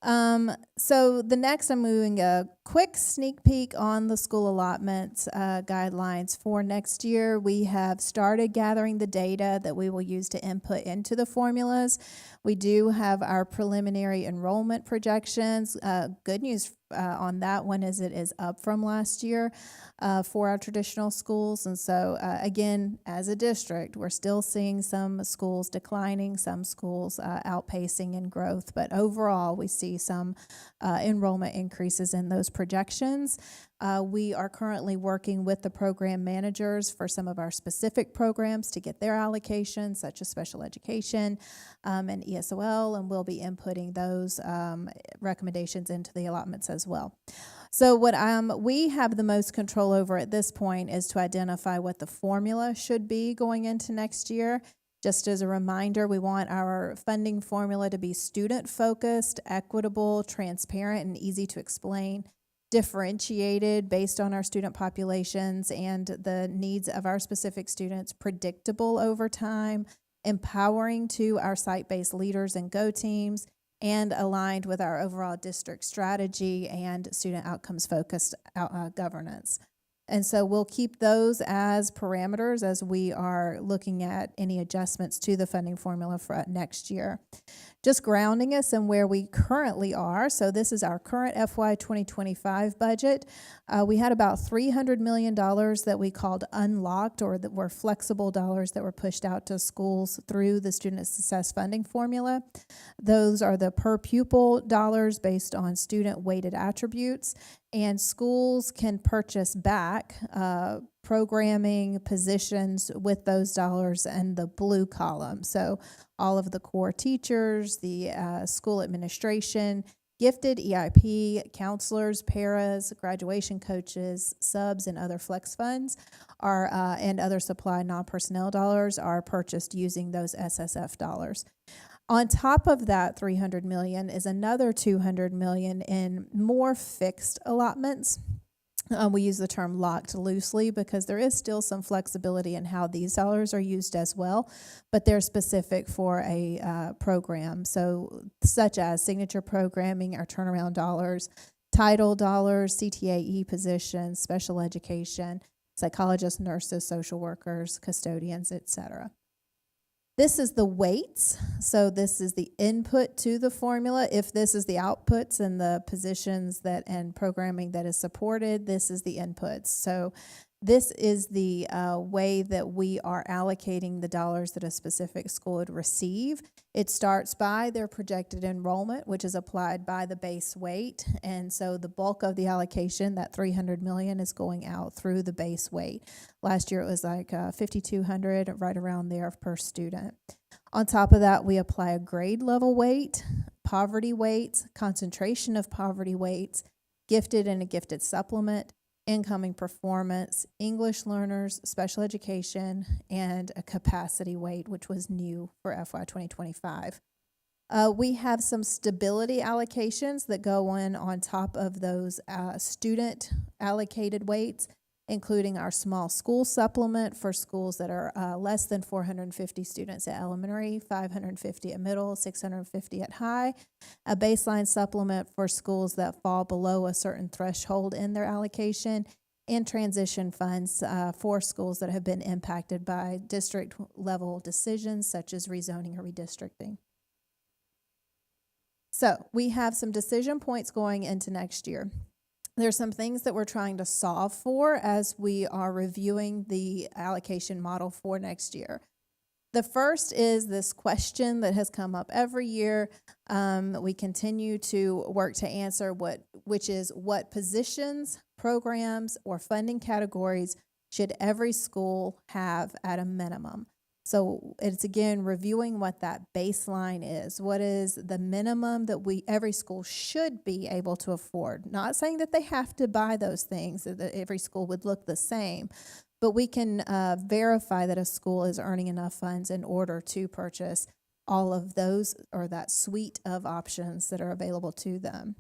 So the next, I'm moving a quick sneak peek on the school allotments guidelines for next year. We have started gathering the data that we will use to input into the formulas. We do have our preliminary enrollment projections. Good news on that one is it is up from last year for our traditional schools. And so, again, as a district, we're still seeing some schools declining, some schools outpacing in growth. But overall, we see some enrollment increases in those projections. We are currently working with the program managers for some of our specific programs to get their allocations, such as special education and ESOL, and we'll be inputting those recommendations into the allotments as well. So what we have the most control over at this point is to identify what the formula should be going into next year. Just as a reminder, we want our funding formula to be student-focused, equitable, transparent, and easy to explain, differentiated based on our student populations and the needs of our specific students, predictable over time, empowering to our site-based leaders and go teams, and aligned with our overall district strategy and student outcomes-focused governance. And so we'll keep those as parameters as we are looking at any adjustments to the funding formula for next year. Just grounding us in where we currently are. So this is our current FY 2025 budget. We had about $300 million that we called unlocked, or that were flexible dollars that were pushed out to schools through the student success funding formula. Those are the per pupil dollars based on student weighted attributes. And schools can purchase back programming positions with those dollars in the blue column. So all of the core teachers, the school administration, gifted EIP, counselors, paras, graduation coaches, subs, and other flex funds are and other supply non-personnel dollars are purchased using those SSF dollars. On top of that $300 million is another $200 million in more fixed allotments. We use the term locked loosely because there is still some flexibility in how these dollars are used as well, but they're specific for a program. So such as signature programming, our turnaround dollars, title dollars, CTAE positions, special education, psychologists, nurses, social workers, custodians, etc. This is the weights. So this is the input to the formula. If this is the outputs and the positions that and programming that is supported, this is the inputs. So this is the way that we are allocating the dollars that a specific school would receive. It starts by their projected enrollment, which is applied by the base weight. And so the bulk of the allocation, that $300 million, is going out through the base weight. Last year it was like $5,200, right around there per student. On top of that, we apply a grade level weight, poverty weights, concentration of poverty weights, gifted and a gifted supplement, incoming performance, English learners, special education, and a capacity weight, which was new for FY 2025. We have some stability allocations that go in on top of those student allocated weights, including our small school supplement for schools that are less than 450 students at elementary, 550 at middle, 650 at high, a baseline supplement for schools that fall below a certain threshold in their allocation, and transition funds for schools that have been impacted by district level decisions such as rezoning or redistricting. So we have some decision points going into next year. There's some things that we're trying to solve for as we are reviewing the allocation model for next year. The first is this question that has come up every year. We continue to work to answer which is what positions, programs, or funding categories should every school have at a minimum? So it's again reviewing what that baseline is. What is the minimum that every school should be able to afford? Not saying that they have to buy those things, that every school would look the same, but we can verify that a school is earning enough funds in order to purchase all of those or that suite of options that are available to them.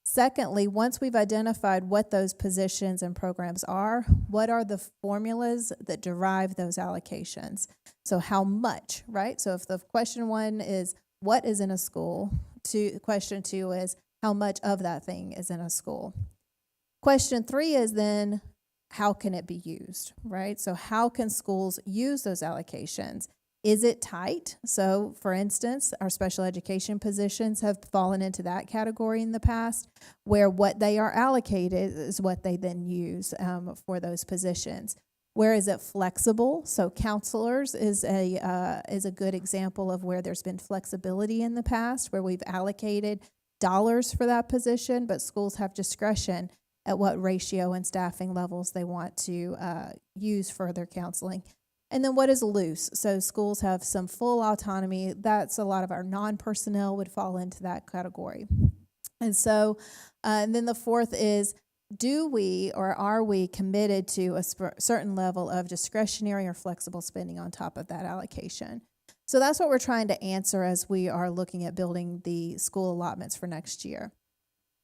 Secondly, once we've identified what those positions and programs are, what are the formulas that derive those allocations? So how much, right? So if the question one is what is in a school, question two is how much of that thing is in a school. Question three is then how can it be used, right? So how can schools use those allocations? Is it tight? So, for instance, our special education positions have fallen into that category in the past, where what they are allocated is what they then use for those positions. Where is it flexible? So, counselors is a good example of where there's been flexibility in the past, where we've allocated dollars for that position, but schools have discretion at what ratio and staffing levels they want to use for their counseling. And then what is loose? So schools have some full autonomy. That's a lot of our non-personnel would fall into that category. And so, and then the fourth is, do we or are we committed to a certain level of discretionary or flexible spending on top of that allocation? So that's what we're trying to answer as we are looking at building the school allotments for next year.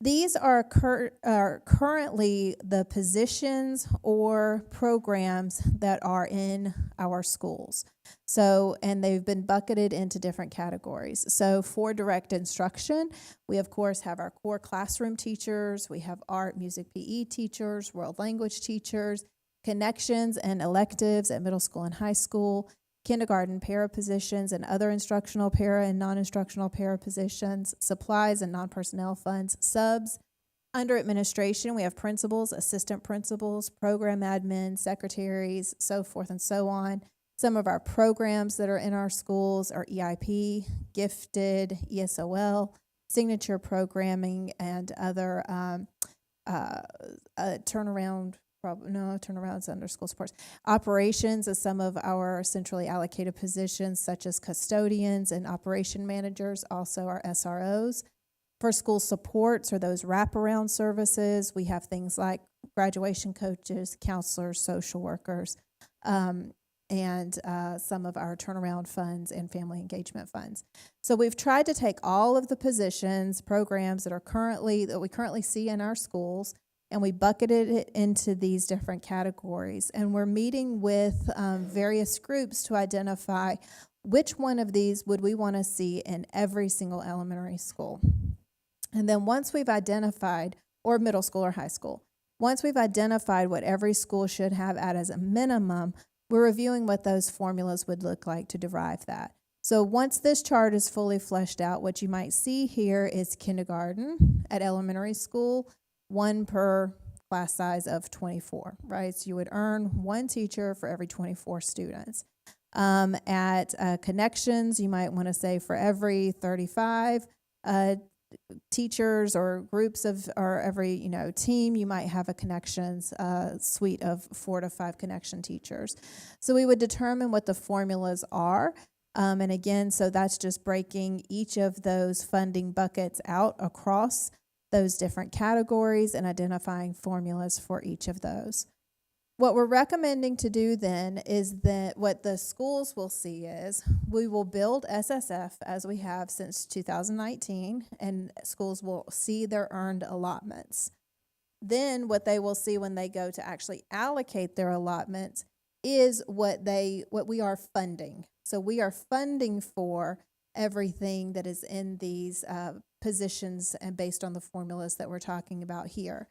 These are currently the positions or programs that are in our schools. So, and they've been bucketed into different categories. So for direct instruction, we of course have our core classroom teachers, we have art, music, PE teachers, world language teachers, connections and electives at middle school and high school, kindergarten para positions and other instructional para and non-instructional para positions, supplies and non-personnel funds, subs. Under administration, we have principals, assistant principals, program admin, secretaries, so forth and so on. Some of our programs that are in our schools are EIP, gifted, ESOL, signature programming, and other turnarounds under school supports. Operations is some of our centrally allocated positions, such as custodians and operation managers, also our SROs. For school supports or those wraparound services, we have things like graduation coaches, counselors, social workers, and some of our turnaround funds and family engagement funds. So we've tried to take all of the positions, programs that we currently see in our schools, and we bucketed it into these different categories. And we're meeting with various groups to identify which one of these would we want to see in every single elementary school. And then once we've identified, or middle school or high school, once we've identified what every school should have at as a minimum, we're reviewing what those formulas would look like to derive that. So once this chart is fully fleshed out, what you might see here is kindergarten at elementary school, 1 per class size of 24, right? So you would earn 1 teacher for every 24 students. At connections, you might want to say for every 35 teachers or groups of, or every team, you might have a connections suite of 4 to 5 connection teachers. So we would determine what the formulas are. And again, so that's just breaking each of those funding buckets out across those different categories and identifying formulas for each of those. What we're recommending to do then is that what the schools will see is we will build SSF as we have since 2019, and schools will see their earned allotments. Then what they will see when they go to actually allocate their allotments is what we are funding. So we are funding for everything that is in these positions and based on the formulas that we're talking about here.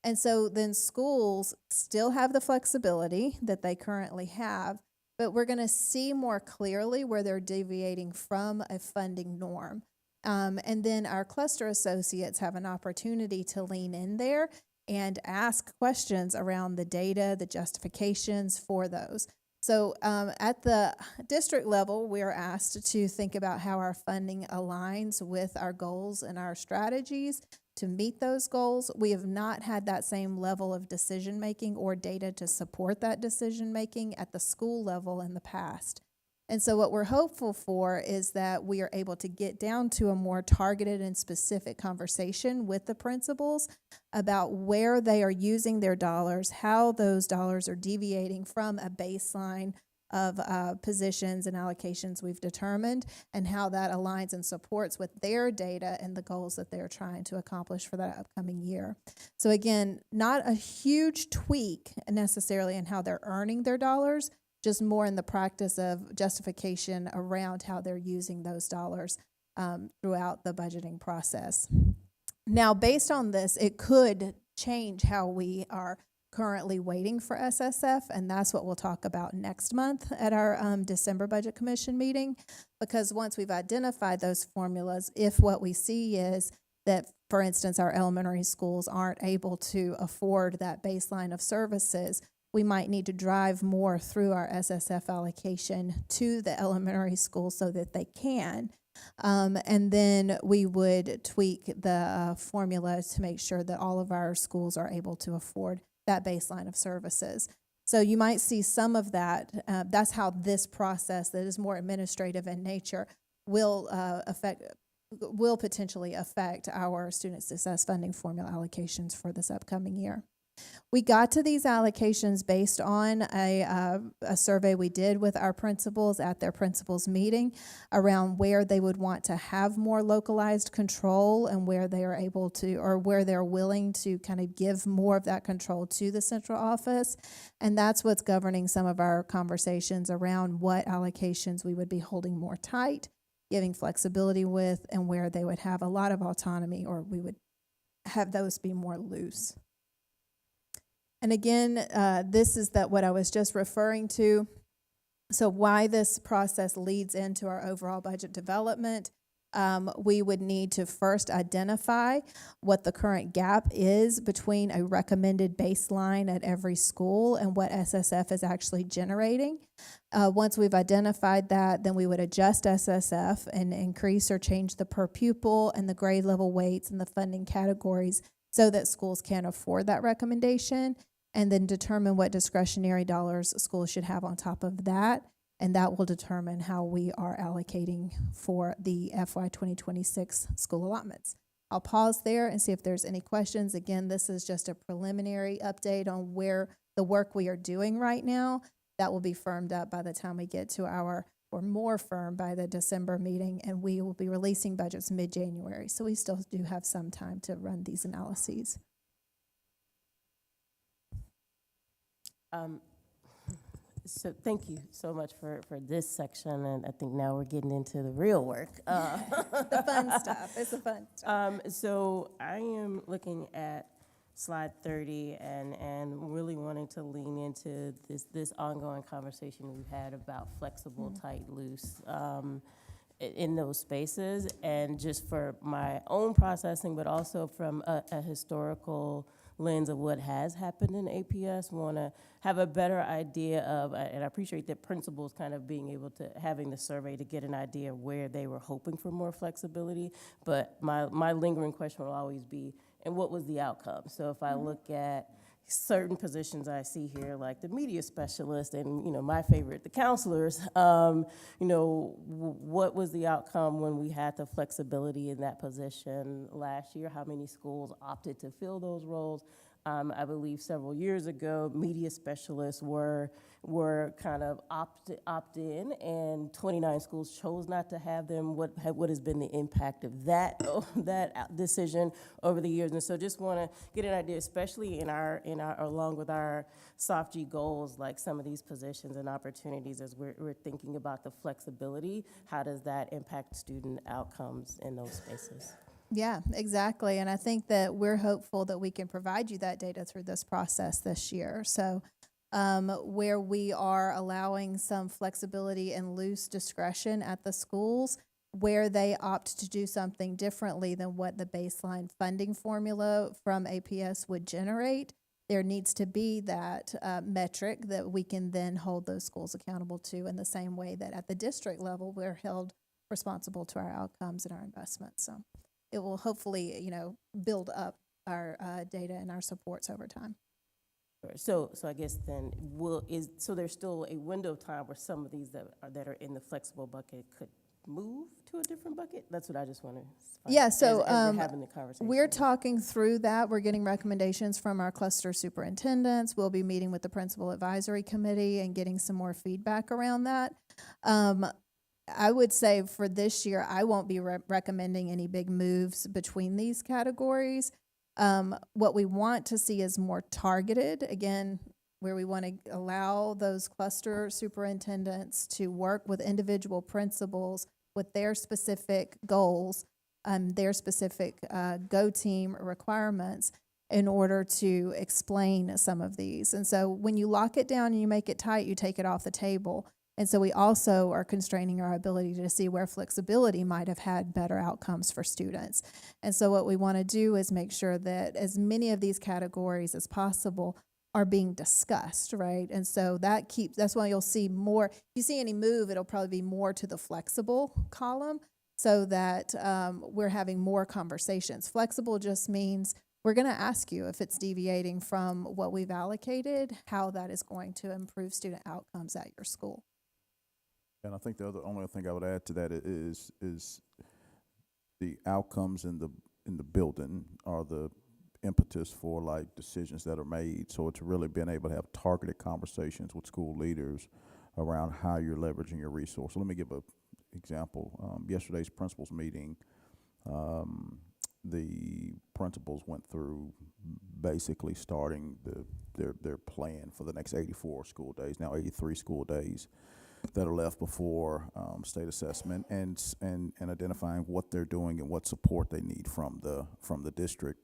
And so then schools still have the flexibility that they currently have, but we're going to see more clearly where they're deviating from a funding norm. And then our cluster associates have an opportunity to lean in there and ask questions around the data, the justifications for those. So at the district level, we're asked to think about how our funding aligns with our goals and our strategies to meet those goals. We have not had that same level of decision-making or data to support that decision-making at the school level in the past. And so what we're hopeful for is that we are able to get down to a more targeted and specific conversation with the principals about where they are using their dollars, how those dollars are deviating from a baseline of positions and allocations we've determined, and how that aligns and supports with their data and the goals that they're trying to accomplish for that upcoming year. So again, not a huge tweak necessarily in how they're earning their dollars, just more in the practice of justification around how they're using those dollars throughout the budgeting process. Now, based on this, it could change how we are currently waiting for SSF, and that's what we'll talk about next month at our December Budget Commission meeting, because once we've identified those formulas, if what we see is that, for instance, our elementary schools aren't able to afford that baseline of services, we might need to drive more through our SSF allocation to the elementary schools so that they can. And then we would tweak the formula to make sure that all of our schools are able to afford that baseline of services. So you might see some of that. That's how this process that is more administrative in nature will potentially affect our student success funding formula allocations for this upcoming year. We got to these allocations based on a survey we did with our principals at their principals meeting around where they would want to have more localized control and where they are able to, or where they're willing to kind of give more of that control to the central office. And that's what's governing some of our conversations around what allocations we would be holding more tight, giving flexibility with, and where they would have a lot of autonomy, or we would have those be more loose. And again, this is what I was just referring to. So why this process leads into our overall budget development. We would need to first identify what the current gap is between a recommended baseline at every school and what SSF is actually generating. Once we've identified that, then we would adjust SSF and increase or change the per pupil and the grade level weights and the funding categories so that schools can afford that recommendation, and then determine what discretionary dollars schools should have on top of that. And that will determine how we are allocating for the FY 2026 school allotments. I'll pause there and see if there's any questions. Again, this is just a preliminary update on where the work we are doing right now. That will be firmed up by the time we get to or more firm by the December meeting, and we will be releasing budgets mid-January. So we still do have some time to run these analyses. So thank you so much for this section, and I think now we're getting into the real work. The fun stuff. It's the fun stuff. So I am looking at slide 30 and really wanting to lean into this ongoing conversation we've had about flexible, tight, loose in those spaces, and just for my own processing, but also from a historical lens of what has happened in APS, want to have a better idea of, and I appreciate that principals kind of being able to, having the survey to get an idea of where they were hoping for more flexibility, but my lingering question will always be, and what was the outcome? So if I look at certain positions I see here, like the media specialist and, my favorite, the counselors, what was the outcome when we had the flexibility in that position last year? How many schools opted to fill those roles? I believe several years ago, media specialists were kind of opt in, and 29 schools chose not to have them. What has been the impact of that decision over the years? And so, just want to get an idea, especially in our along with our soft G goals, like some of these positions and opportunities, as we're thinking about the flexibility. How does that impact student outcomes in those spaces? Yeah, exactly. And I think that we're hopeful that we can provide you that data through this process this year. So where we are allowing some flexibility and loose discretion at the schools, where they opt to do something differently than what the baseline funding formula from APS would generate, there needs to be that metric that we can then hold those schools accountable to in the same way that at the district level, we're held responsible to our outcomes and our investments. So it will hopefully, build up our data and our supports over time. So I guess then so there's still a window of time where some of these that are in the flexible bucket could move to a different bucket? That's what I just want to find Yeah, out so, as we're having the conversation. We're talking through that. We're getting recommendations from our cluster superintendents. We'll be meeting with the principal advisory committee and getting some more feedback around that. I would say for this year, I won't be recommending any big moves between these categories. What we want to see is more targeted, again, where we want to allow those cluster superintendents to work with individual principals with their specific goals, their specific go team requirements in order to explain some of these. And so when you lock it down and you make it tight, you take it off the table. And so we also are constraining our ability to see where flexibility might have had better outcomes for students. And so what we want to do is make sure that as many of these categories as possible are being discussed, right? And so that's why you'll see more, if you see any move, it'll probably be more to the flexible column so that we're having more conversations. Flexible just means we're going to ask you if it's deviating from what we've allocated, how that is going to improve student outcomes at your school. And I think the only thing I would add to that is the outcomes in the building are the impetus for like decisions that are made. So it's really been able to have targeted conversations with school leaders around how you're leveraging your resource. So let me give an example. Yesterday's principals meeting, the principals went through basically starting their plan for the next 84 school days, now 83 school days that are left before state assessment, and identifying what they're doing and what support they need from the district.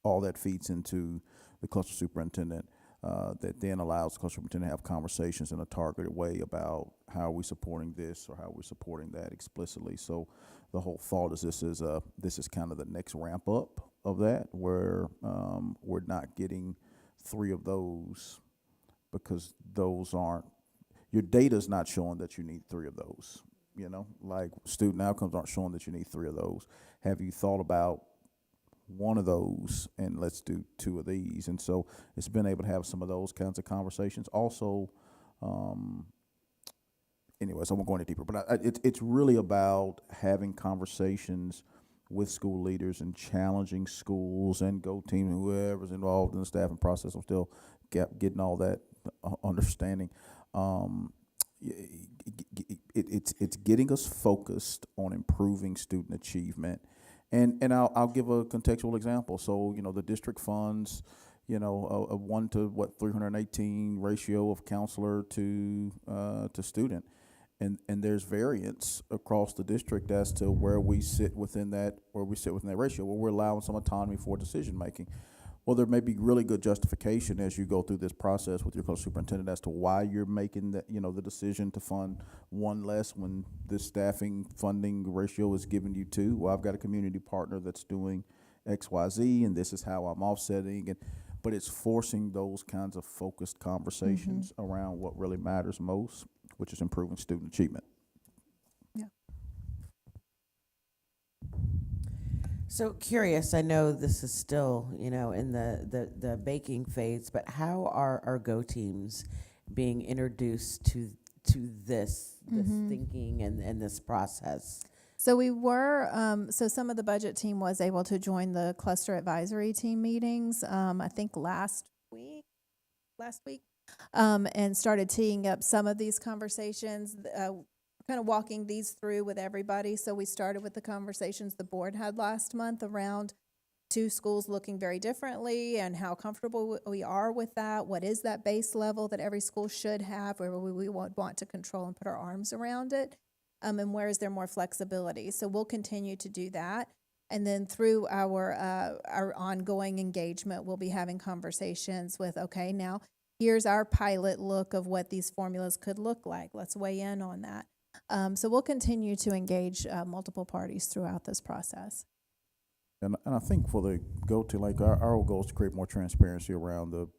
All that feeds into the cluster superintendent that then allows the cluster superintendent to have conversations in a targeted way about how are we supporting this or how we're supporting that explicitly. So the whole thought is this is kind of the next ramp up of that, where we're not getting 3 of those because those aren't, your data's not showing that you need 3 of those, like student outcomes aren't showing that you need 3 of those. Have you thought about 1 of those and let's do 2 of these? And so it's been able to have some of those kinds of conversations. Also, anyways, I won't go any deeper, but it's really about having conversations with school leaders and challenging schools and go team and whoever's involved in the staffing process. I'm still getting all that understanding. It's getting us focused on improving student achievement. And I'll give a contextual example. So, the district funds, a 1 to 318 ratio of counselor to student. And there's variance across the district as to where we sit within that ratio, where we're allowing some autonomy for decision making. Well, there may be really good justification as you go through this process with your cluster superintendent as to why you're making the decision to fund 1 less when the staffing funding ratio is giving you 2. Well, I've got a community partner that's doing X, Y, Z, and this is how I'm offsetting. But it's forcing those kinds of focused conversations around what really matters most, which is improving student achievement. So curious, I know this is still, in the baking phase, but how are our Go teams being introduced to this thinking and this process? So we were, so some of the budget team was able to join the cluster advisory team meetings, I think last week, and started teeing up some of these conversations, kind of walking these through with everybody. So we started with the conversations the board had last month around 2 schools looking very differently and how comfortable we are with that. What is that base level that every school should have, where we want to control and put our arms around it? And where is there more flexibility? So we'll continue to do that. And then through our ongoing engagement, we'll be having conversations with, okay, now here's our pilot look of what these formulas could look like. Let's weigh in on that. So we'll continue to engage multiple parties throughout this process. And I think for the go-to, like our whole goal is to create more transparency around the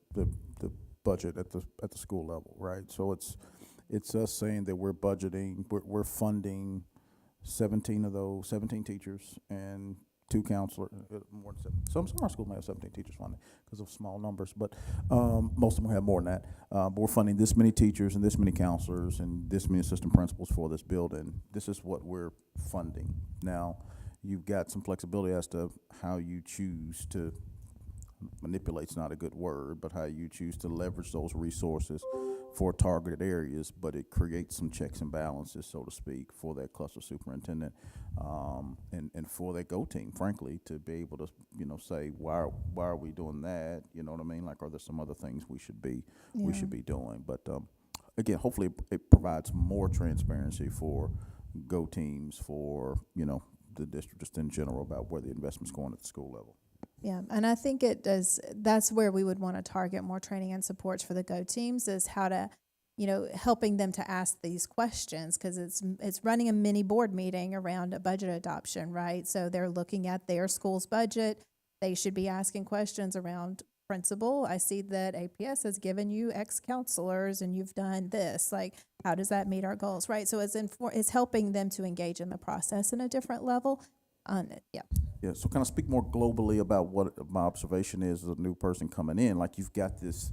budget at the school level, right? So it's us saying that we're budgeting, we're funding 17 teachers and 2 counselors, more than 7. Some of our schools may have 17 teachers funding because of small numbers, but most of them have more than that. But we're funding this many teachers and this many counselors and this many assistant principals for this building. This is what we're funding. Now, you've got some flexibility as to how you choose to manipulate's not a good word, but how you choose to leverage those resources for targeted areas, but it creates some checks and balances, so to speak, for that cluster superintendent, and for that go team, frankly, to be able to, say, why are we doing that? You know what I mean? Like, are there some other things we should be doing? But again, hopefully it provides more transparency for go teams, for, the district just in general about where the investment's going at the school level. Yeah, and I think it does. That's where we would want to target more training and supports for the Go teams, is how to, helping them to ask these questions, because it's running a mini board meeting around a budget adoption, right? So they're looking at their school's budget. They should be asking questions around principal. I see that APS has given you X counselors and you've done this. Like, how does that meet our goals, right? So it's helping them to engage in the process in a different level. Yeah. Yeah, so kind of speak more globally about what my observation is as a new person coming in. Like, you've got this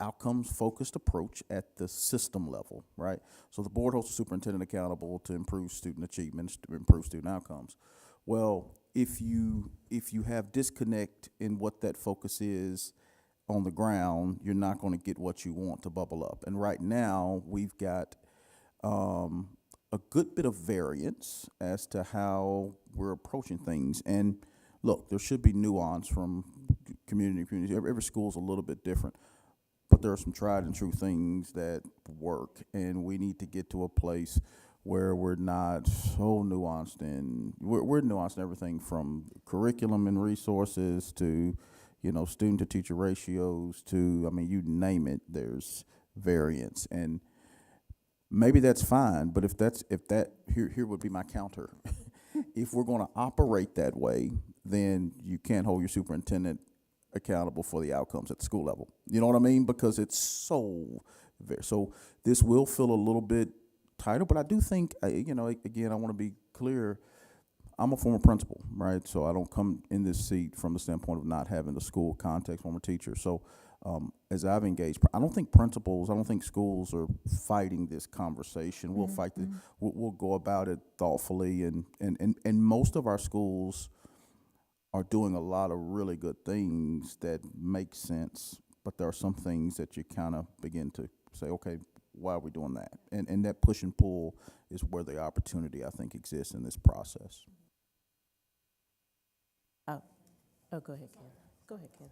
outcomes-focused approach at the system level, right? So the board holds the superintendent accountable to improve student achievements, to improve student outcomes. Well, if you have disconnect in what that focus is on the ground, you're not going to get what you want to bubble up. And right now, we've got a good bit of variance as to how we're approaching things. And look, there should be nuance from community to community. Every school's a little bit different, but there are some tried and true things that work, and we need to get to a place where we're not so nuanced, and we're nuanced in everything from curriculum and resources to, student to teacher ratios to, you name it, there's variance. And maybe that's fine, but here would be my counter. If we're going to operate that way, then you can't hold your superintendent accountable for the outcomes at the school level. You know what I mean? Because it's so this will feel a little bit tighter, but I do think, again, I want to be clear. I'm a former principal, right? So I don't come in this seat from the standpoint of not having the school context, former teacher. So as I've engaged, I don't think schools are fighting this conversation. We'll fight we'll go about it thoughtfully, and most of our schools are doing a lot of really good things that make sense, but there are some things that you kind of begin to say, okay, why are we doing that? And that push and pull is where the opportunity, I think, exists in this process. Oh, go ahead, Ken. Go ahead, Ken.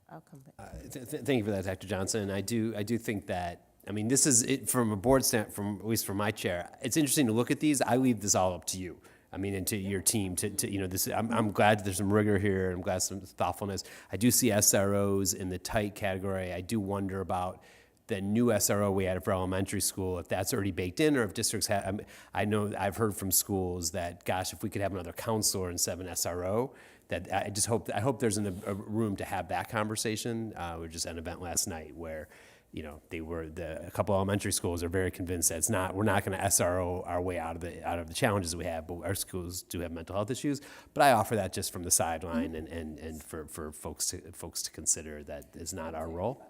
I'll come back. Thank you for that, Dr. Johnson. I do think that, this is it from a board stand, at least from my chair. It's interesting to look at these. I leave this all up to you. And to your team, this. I'm glad there's some rigor here. I'm glad some thoughtfulness. I do see SROs in the tight category. I do wonder about the new SRO we had for elementary school, if that's already baked in, or if districts have. I know I've heard from schools that, gosh, if we could have another counselor instead of an SRO, that I hope there's a room to have that conversation. We were just at an event last night where, a couple elementary schools are very convinced that we're not going to SRO our way out of the challenges we have, but our schools do have mental health issues. But I offer that just from the sideline and for folks to consider that is not our role.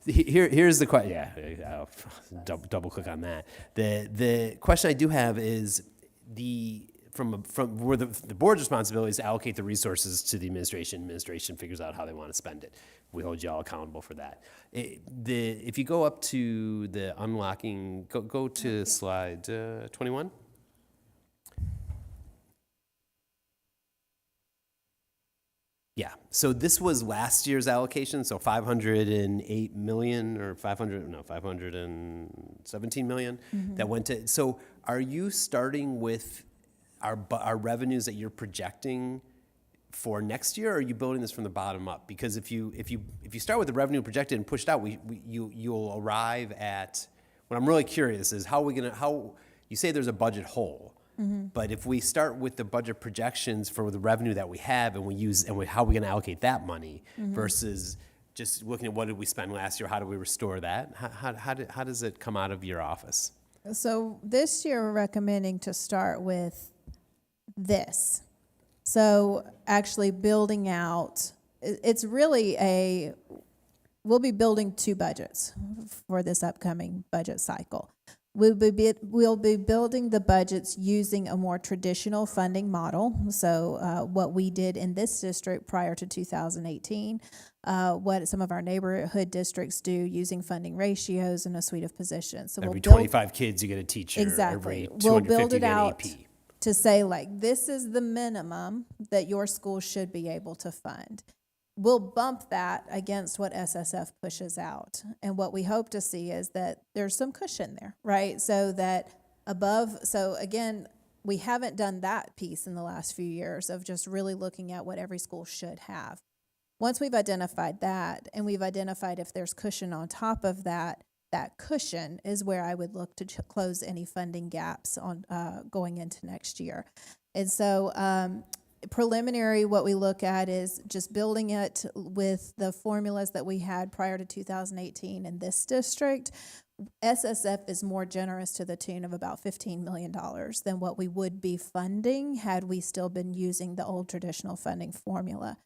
Here's the question. Yeah, I'll double click on that. The question I do have is from where the board's responsibility is to allocate the resources to the administration. Administration figures out how they want to spend it. We hold you all accountable for that. If you go up to the unlocking, go to slide 21. Yeah, so this was last year's allocation, so 508 million or 517 million that went to. So are you starting with our revenues that you're projecting for next year, or are you building this from the bottom up? Because if you start with the revenue projected and pushed out, you'll arrive at what I'm really curious is how you say there's a budget hole, but if we start with the budget projections for the revenue that we have and how we're going to allocate that money versus just looking at what did we spend last year, how do we restore that? How does it come out of your office? So this year, we're recommending to start with this. So actually building out, it's really we'll be building 2 budgets for this upcoming budget cycle. We'll be building the budgets using a more traditional funding model. So what we did in this district prior to 2018, what some of our neighborhood districts do using funding ratios and a suite of positions. So Every we'll build, 25 kids, you get a teacher. Exactly. Every We'll 250, build you it get an out AP. to say, like, this is the minimum that your school should be able to fund. We'll bump that against what SSF pushes out. And what we hope to see is that there's some cushion there, right? So that so again, we haven't done that piece in the last few years of just really looking at what every school should have. Once we've identified that, and we've identified if there's cushion on top of that, that cushion is where I would look to close any funding gaps on going into next year. And so preliminary, what we look at is just building it with the formulas that we had prior to 2018 in this district. SSF is more generous to the tune of about $15 million than what we would be funding had we still been using the old traditional funding formula.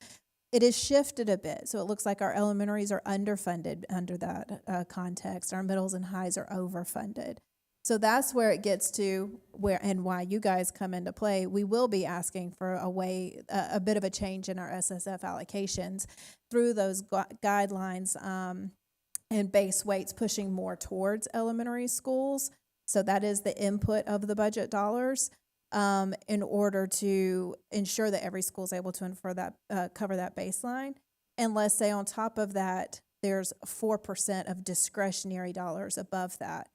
It has shifted a bit, so it looks like our elementaries are underfunded under that context. Our middles and highs are overfunded. So that's where it gets to where and why you guys come into play. We will be asking for a bit of a change in our SSF allocations through those guidelines and base weights pushing more towards elementary schools. So that is the input of the budget dollars in order to ensure that every school is able to cover that baseline. And let's say on top of that, there's 4% of discretionary dollars above that.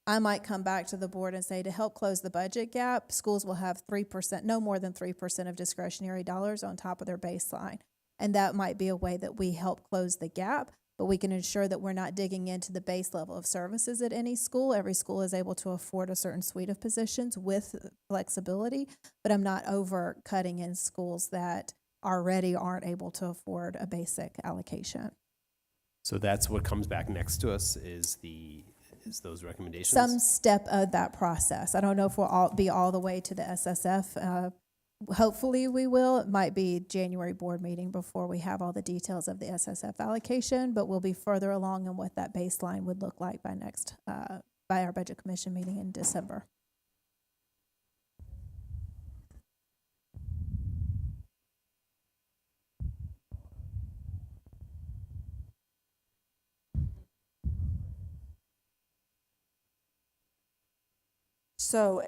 I might come back to the board and say, to help close the budget gap, schools will have 3%, no more than 3% of discretionary dollars on top of their baseline. And that might be a way that we help close the gap, but we can ensure that we're not digging into the base level of services at any school. Every school is able to afford a certain suite of positions with flexibility, but I'm not over cutting in schools that already aren't able to afford a basic allocation. So that's what comes back next to us is those recommendations? Some step of that process. I don't know if we'll be all the way to the SSF. Hopefully we will. It might be January board meeting before we have all the details of the SSF allocation, but we'll be further along in what that baseline would look like by our budget commission meeting in December. So,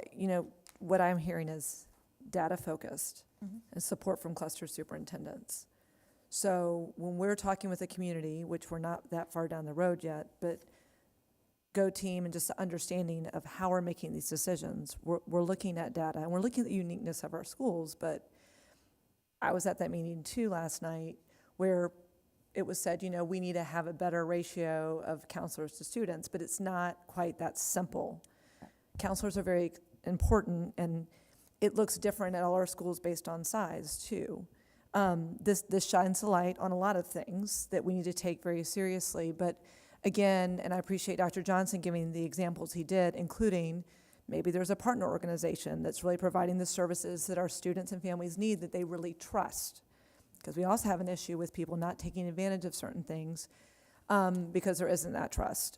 what I'm hearing is data-focused and support from cluster superintendents. So when we're talking with the community, which we're not that far down the road yet, but Go team and just the understanding of how we're making these decisions, we're looking at data and we're looking at the uniqueness of our schools. But I was at that meeting too last night where it was said, we need to have a better ratio of counselors to students, but it's not quite that simple. Counselors are very important, and it looks different at all our schools based on size too. This shines a light on a lot of things that we need to take very seriously. But again, and I appreciate Dr. Johnson giving the examples he did, including maybe there's a partner organization that's really providing the services that our students and families need that they really trust. Because we also have an issue with people not taking advantage of certain things because there isn't that trust.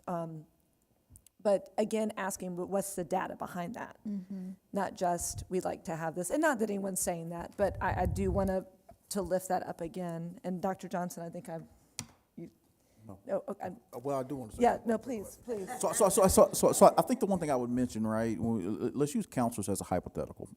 But again, asking what's the data behind that? Not just we'd like to have this, and not that anyone's saying that, but I do want to lift that up again. And Dr. Johnson, I think Well, I do want to say. yeah, no, please. So I think the one thing I would mention, right? Let's use counselors as a hypothetical.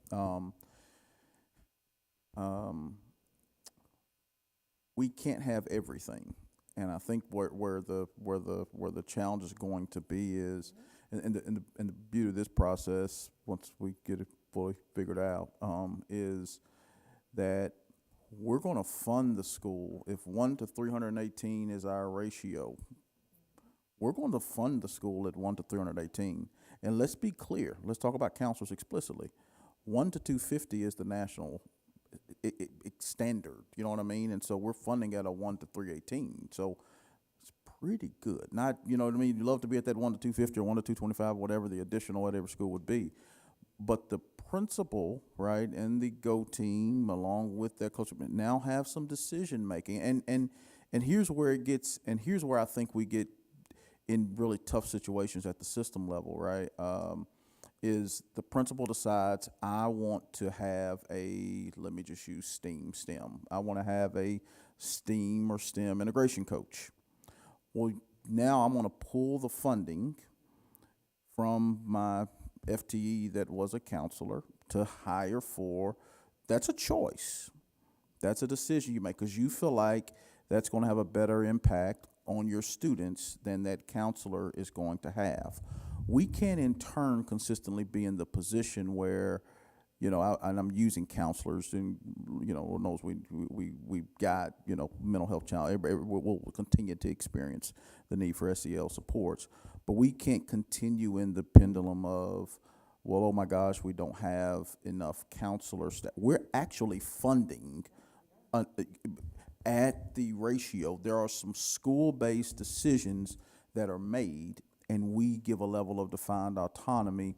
We can't have everything, and I think where the challenge is going to be is, and the beauty of this process, once we get it fully figured out, is that we're going to fund the school. If 1 to 318 is our ratio, we're going to fund the school at 1 to 318. And let's be clear. Let's talk about counselors explicitly. 1 to 250 is the national standard. You know what I mean? And so we're funding at a 1 to 318. So it's pretty good. Not, you know what I mean? You love to be at that 1 to 250 or 1 to 225, whatever the additional whatever school would be. But the principal, right, and the GO team, along with their coach, now have some decision making. And here's where it gets, and here's where I think we get in really tough situations at the system level, right? Is the principal decides, I want to have let me just use STEM. I want to have a STEAM or STEM integration coach. Well, now I'm going to pull the funding from my FTE that was a counselor to hire for. That's a choice. That's a decision you make because you feel like that's going to have a better impact on your students than that counselor is going to have. We can't in turn consistently be in the position where, you know, and I'm using counselors, and you know, Lord knows we got, you know, mental health challenge. We'll continue to experience the need for SEL supports, but we can't continue in the pendulum of, well, oh my gosh, we don't have enough counselors. That we're actually funding at the ratio. There are some school-based decisions that are made, and we give a level of defined autonomy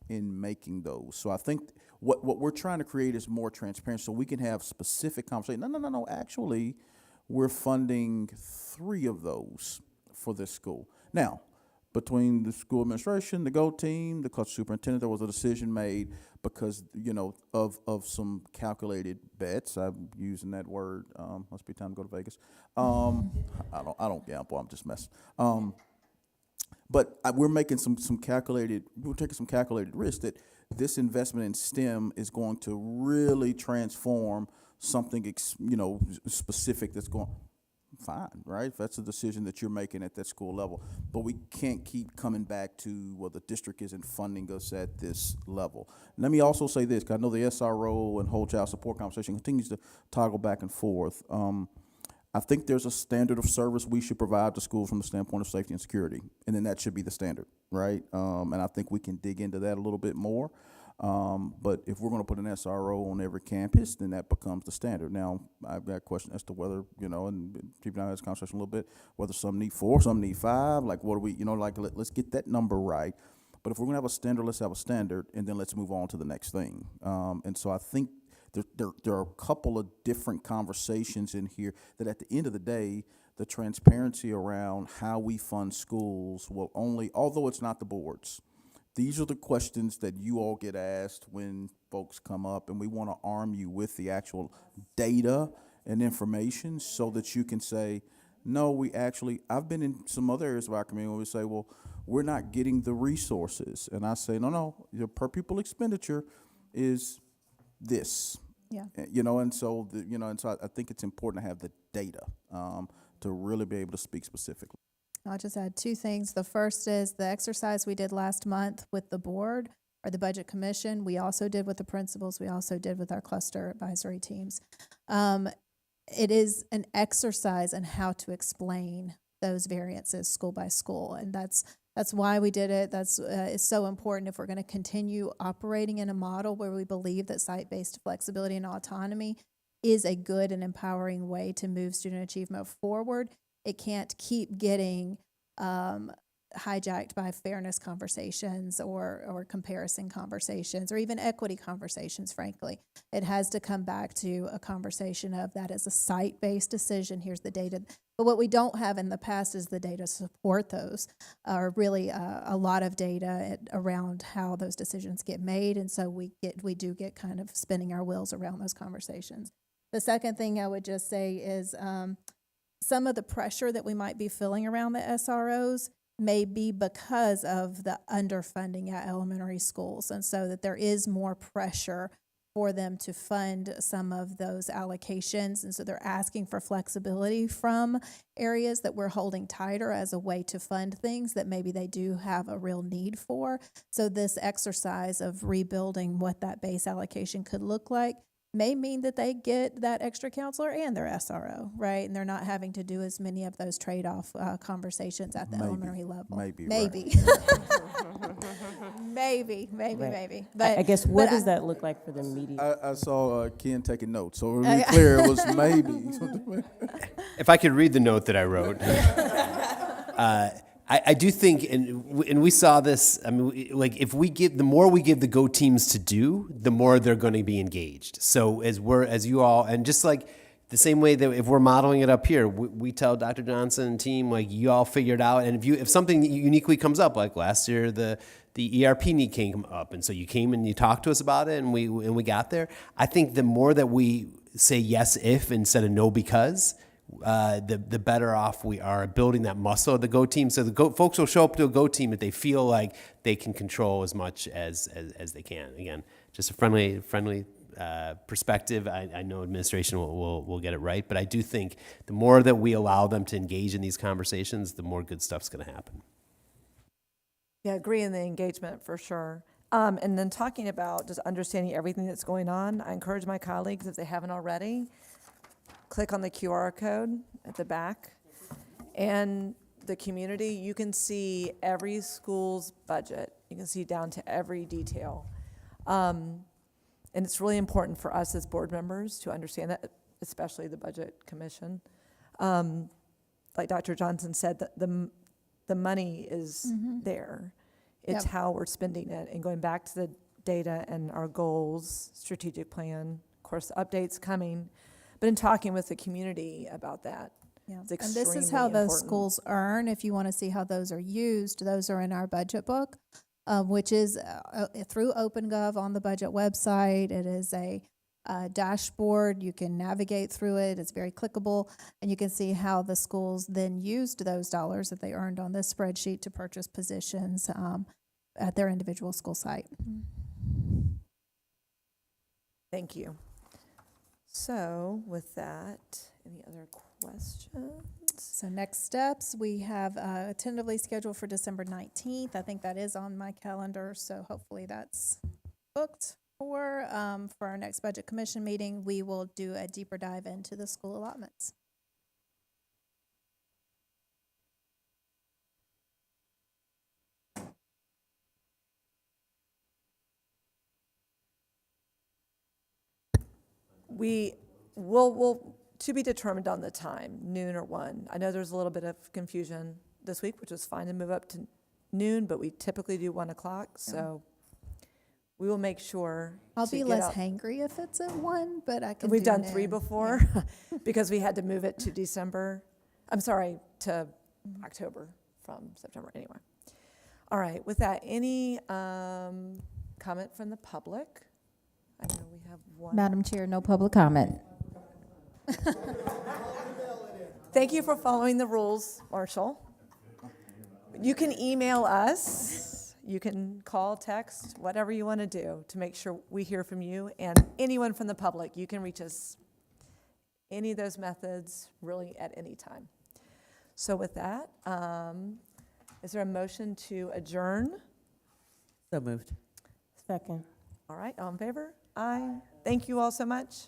in making those. So I think what we're trying to create is more transparency so we can have specific conversations. No. Actually, we're funding 3 of those for this school. Now, between the school administration, the GO team, the coach superintendent, there was a decision made because, you know, of some calculated bets. I'm using that word. Must be time to go to Vegas. I don't gamble. I'm just messing. But we're making we're taking some calculated risk that this investment in STEM is going to really transform something, specific that's going. Fine, right? If that's a decision that you're making at that school level. But we can't keep coming back to, well, the district isn't funding us at this level. Let me also say this, because I know the SRO and whole child support conversation continues to toggle back and forth. I think there's a standard of service we should provide to schools from the standpoint of safety and security, and then that should be the standard, right? And I think we can dig into that a little bit more. But if we're going to put an SRO on every campus, then that becomes the standard. Now, I've got a question as to whether, and Chief and I had this conversation a little bit, whether some need 4, some need 5, like what do we, let's get that number right. But if we're going to have a standard, let's have a standard, and then let's move on to the next thing. And so I think there are a couple of different conversations in here that at the end of the day, the transparency around how we fund schools will only, although it's not the boards, these are the questions that you all get asked when folks come up, and we want to arm you with the actual data and information so that you can say, no, I've been in some other areas of our community where we say, well, we're not getting the resources. And I say, no, your per pupil expenditure is this. Yeah. And so, I think it's important to have the data to really be able to speak specifically. I'll just add 2 things. The first is the exercise we did last month with the board or the budget commission. We also did with the principals. We also did with our cluster advisory teams. It is an exercise in how to explain those variances school by school, and that's why we did it. It's so important if we're going to continue operating in a model where we believe that site-based flexibility and autonomy is a good and empowering way to move student achievement forward. It can't keep getting hijacked by fairness conversations or comparison conversations or even equity conversations, frankly. It has to come back to a conversation of that is a site-based decision. Here's the data. But what we don't have in the past is the data to support those, or really a lot of data around how those decisions get made. And so we do get kind of spinning our wheels around those conversations. The second thing I would just say is some of the pressure that we might be feeling around the SROs may be because of the underfunding at elementary schools, and so that there is more pressure for them to fund some of those allocations, and so they're asking for flexibility from areas that we're holding tighter as a way to fund things that maybe they do have a real need for. So this exercise of rebuilding what that base allocation could look like may mean that they get that extra counselor and their SRO, right? And they're not having to do as many of those trade-off conversations at the Maybe. elementary level. Maybe, right. Maybe. Maybe. Right. But I guess, what but does that look like for the media? I saw Ken taking notes, so to be clear, it was maybe. If I could read the note that I wrote. I do think, and we saw this, I mean, like, if we give, the more we give the Go teams to do, the more they're going to be engaged. So as you all, and just like the same way that if we're modeling it up here, we tell Dr. Johnson and team, like, you all figure it out. And if something uniquely comes up, like last year, the ERP need came up, and so you came and you talked to us about it, and we got there. I think the more that we say yes if instead of no because, the better off we are building that muscle of the Go team. So the folks will show up to a Go team if they feel like they can control as much as they can. Again, just a friendly perspective. I know administration will get it right, but I do think the more that we allow them to engage in these conversations, the more good stuff's going to happen. Yeah, agree in the engagement for sure. And then talking about just understanding everything that's going on, I encourage my colleagues, if they haven't already, click on the QR code at the back. And the community, you can see every school's budget. You can see down to every detail. And it's really important for us as board members to understand that, especially the Budget Commission. Like Dr. Johnson said, the money is there. It's Yep. how we're spending it, and going back to the data and our goals, strategic plan, of course, updates coming, but in talking with the community about that. Yeah. It's And this is extremely how those important. schools earn. If you want to see how those are used, those are in our budget book, which is through OpenGov on the budget website. It is a dashboard. You can navigate through it. It's very clickable, and you can see how the schools then used those dollars that they earned on this spreadsheet to purchase positions at their individual school site. Thank you. So with that, any other questions? So next steps, we have tentatively scheduled for December 19th. I think that is on my calendar, so hopefully that's booked for our next Budget Commission meeting. We will do a deeper dive into the school allotments. We'll to be determined on the time, noon or 1. I know there's a little bit of confusion this week, which is fine to move up to noon, but we typically do 1 o'clock, so we will make sure. I'll to be get less out- hangry if it's at 1, but I can We've do done 3 noon. before, because we had to move it to December, to October from September, anyway. All right, with that, any comment from the public? I know we have one. Madam Chair, no public comment. Thank you for following the rules, Marshall. You can email us, you can call, text, whatever you want to do to make sure we hear from you, and anyone from the public, you can reach us any of those methods really at any time. So with that, is there a motion to adjourn? So moved. Second. All right, all in favor? Aye. Thank you all so much.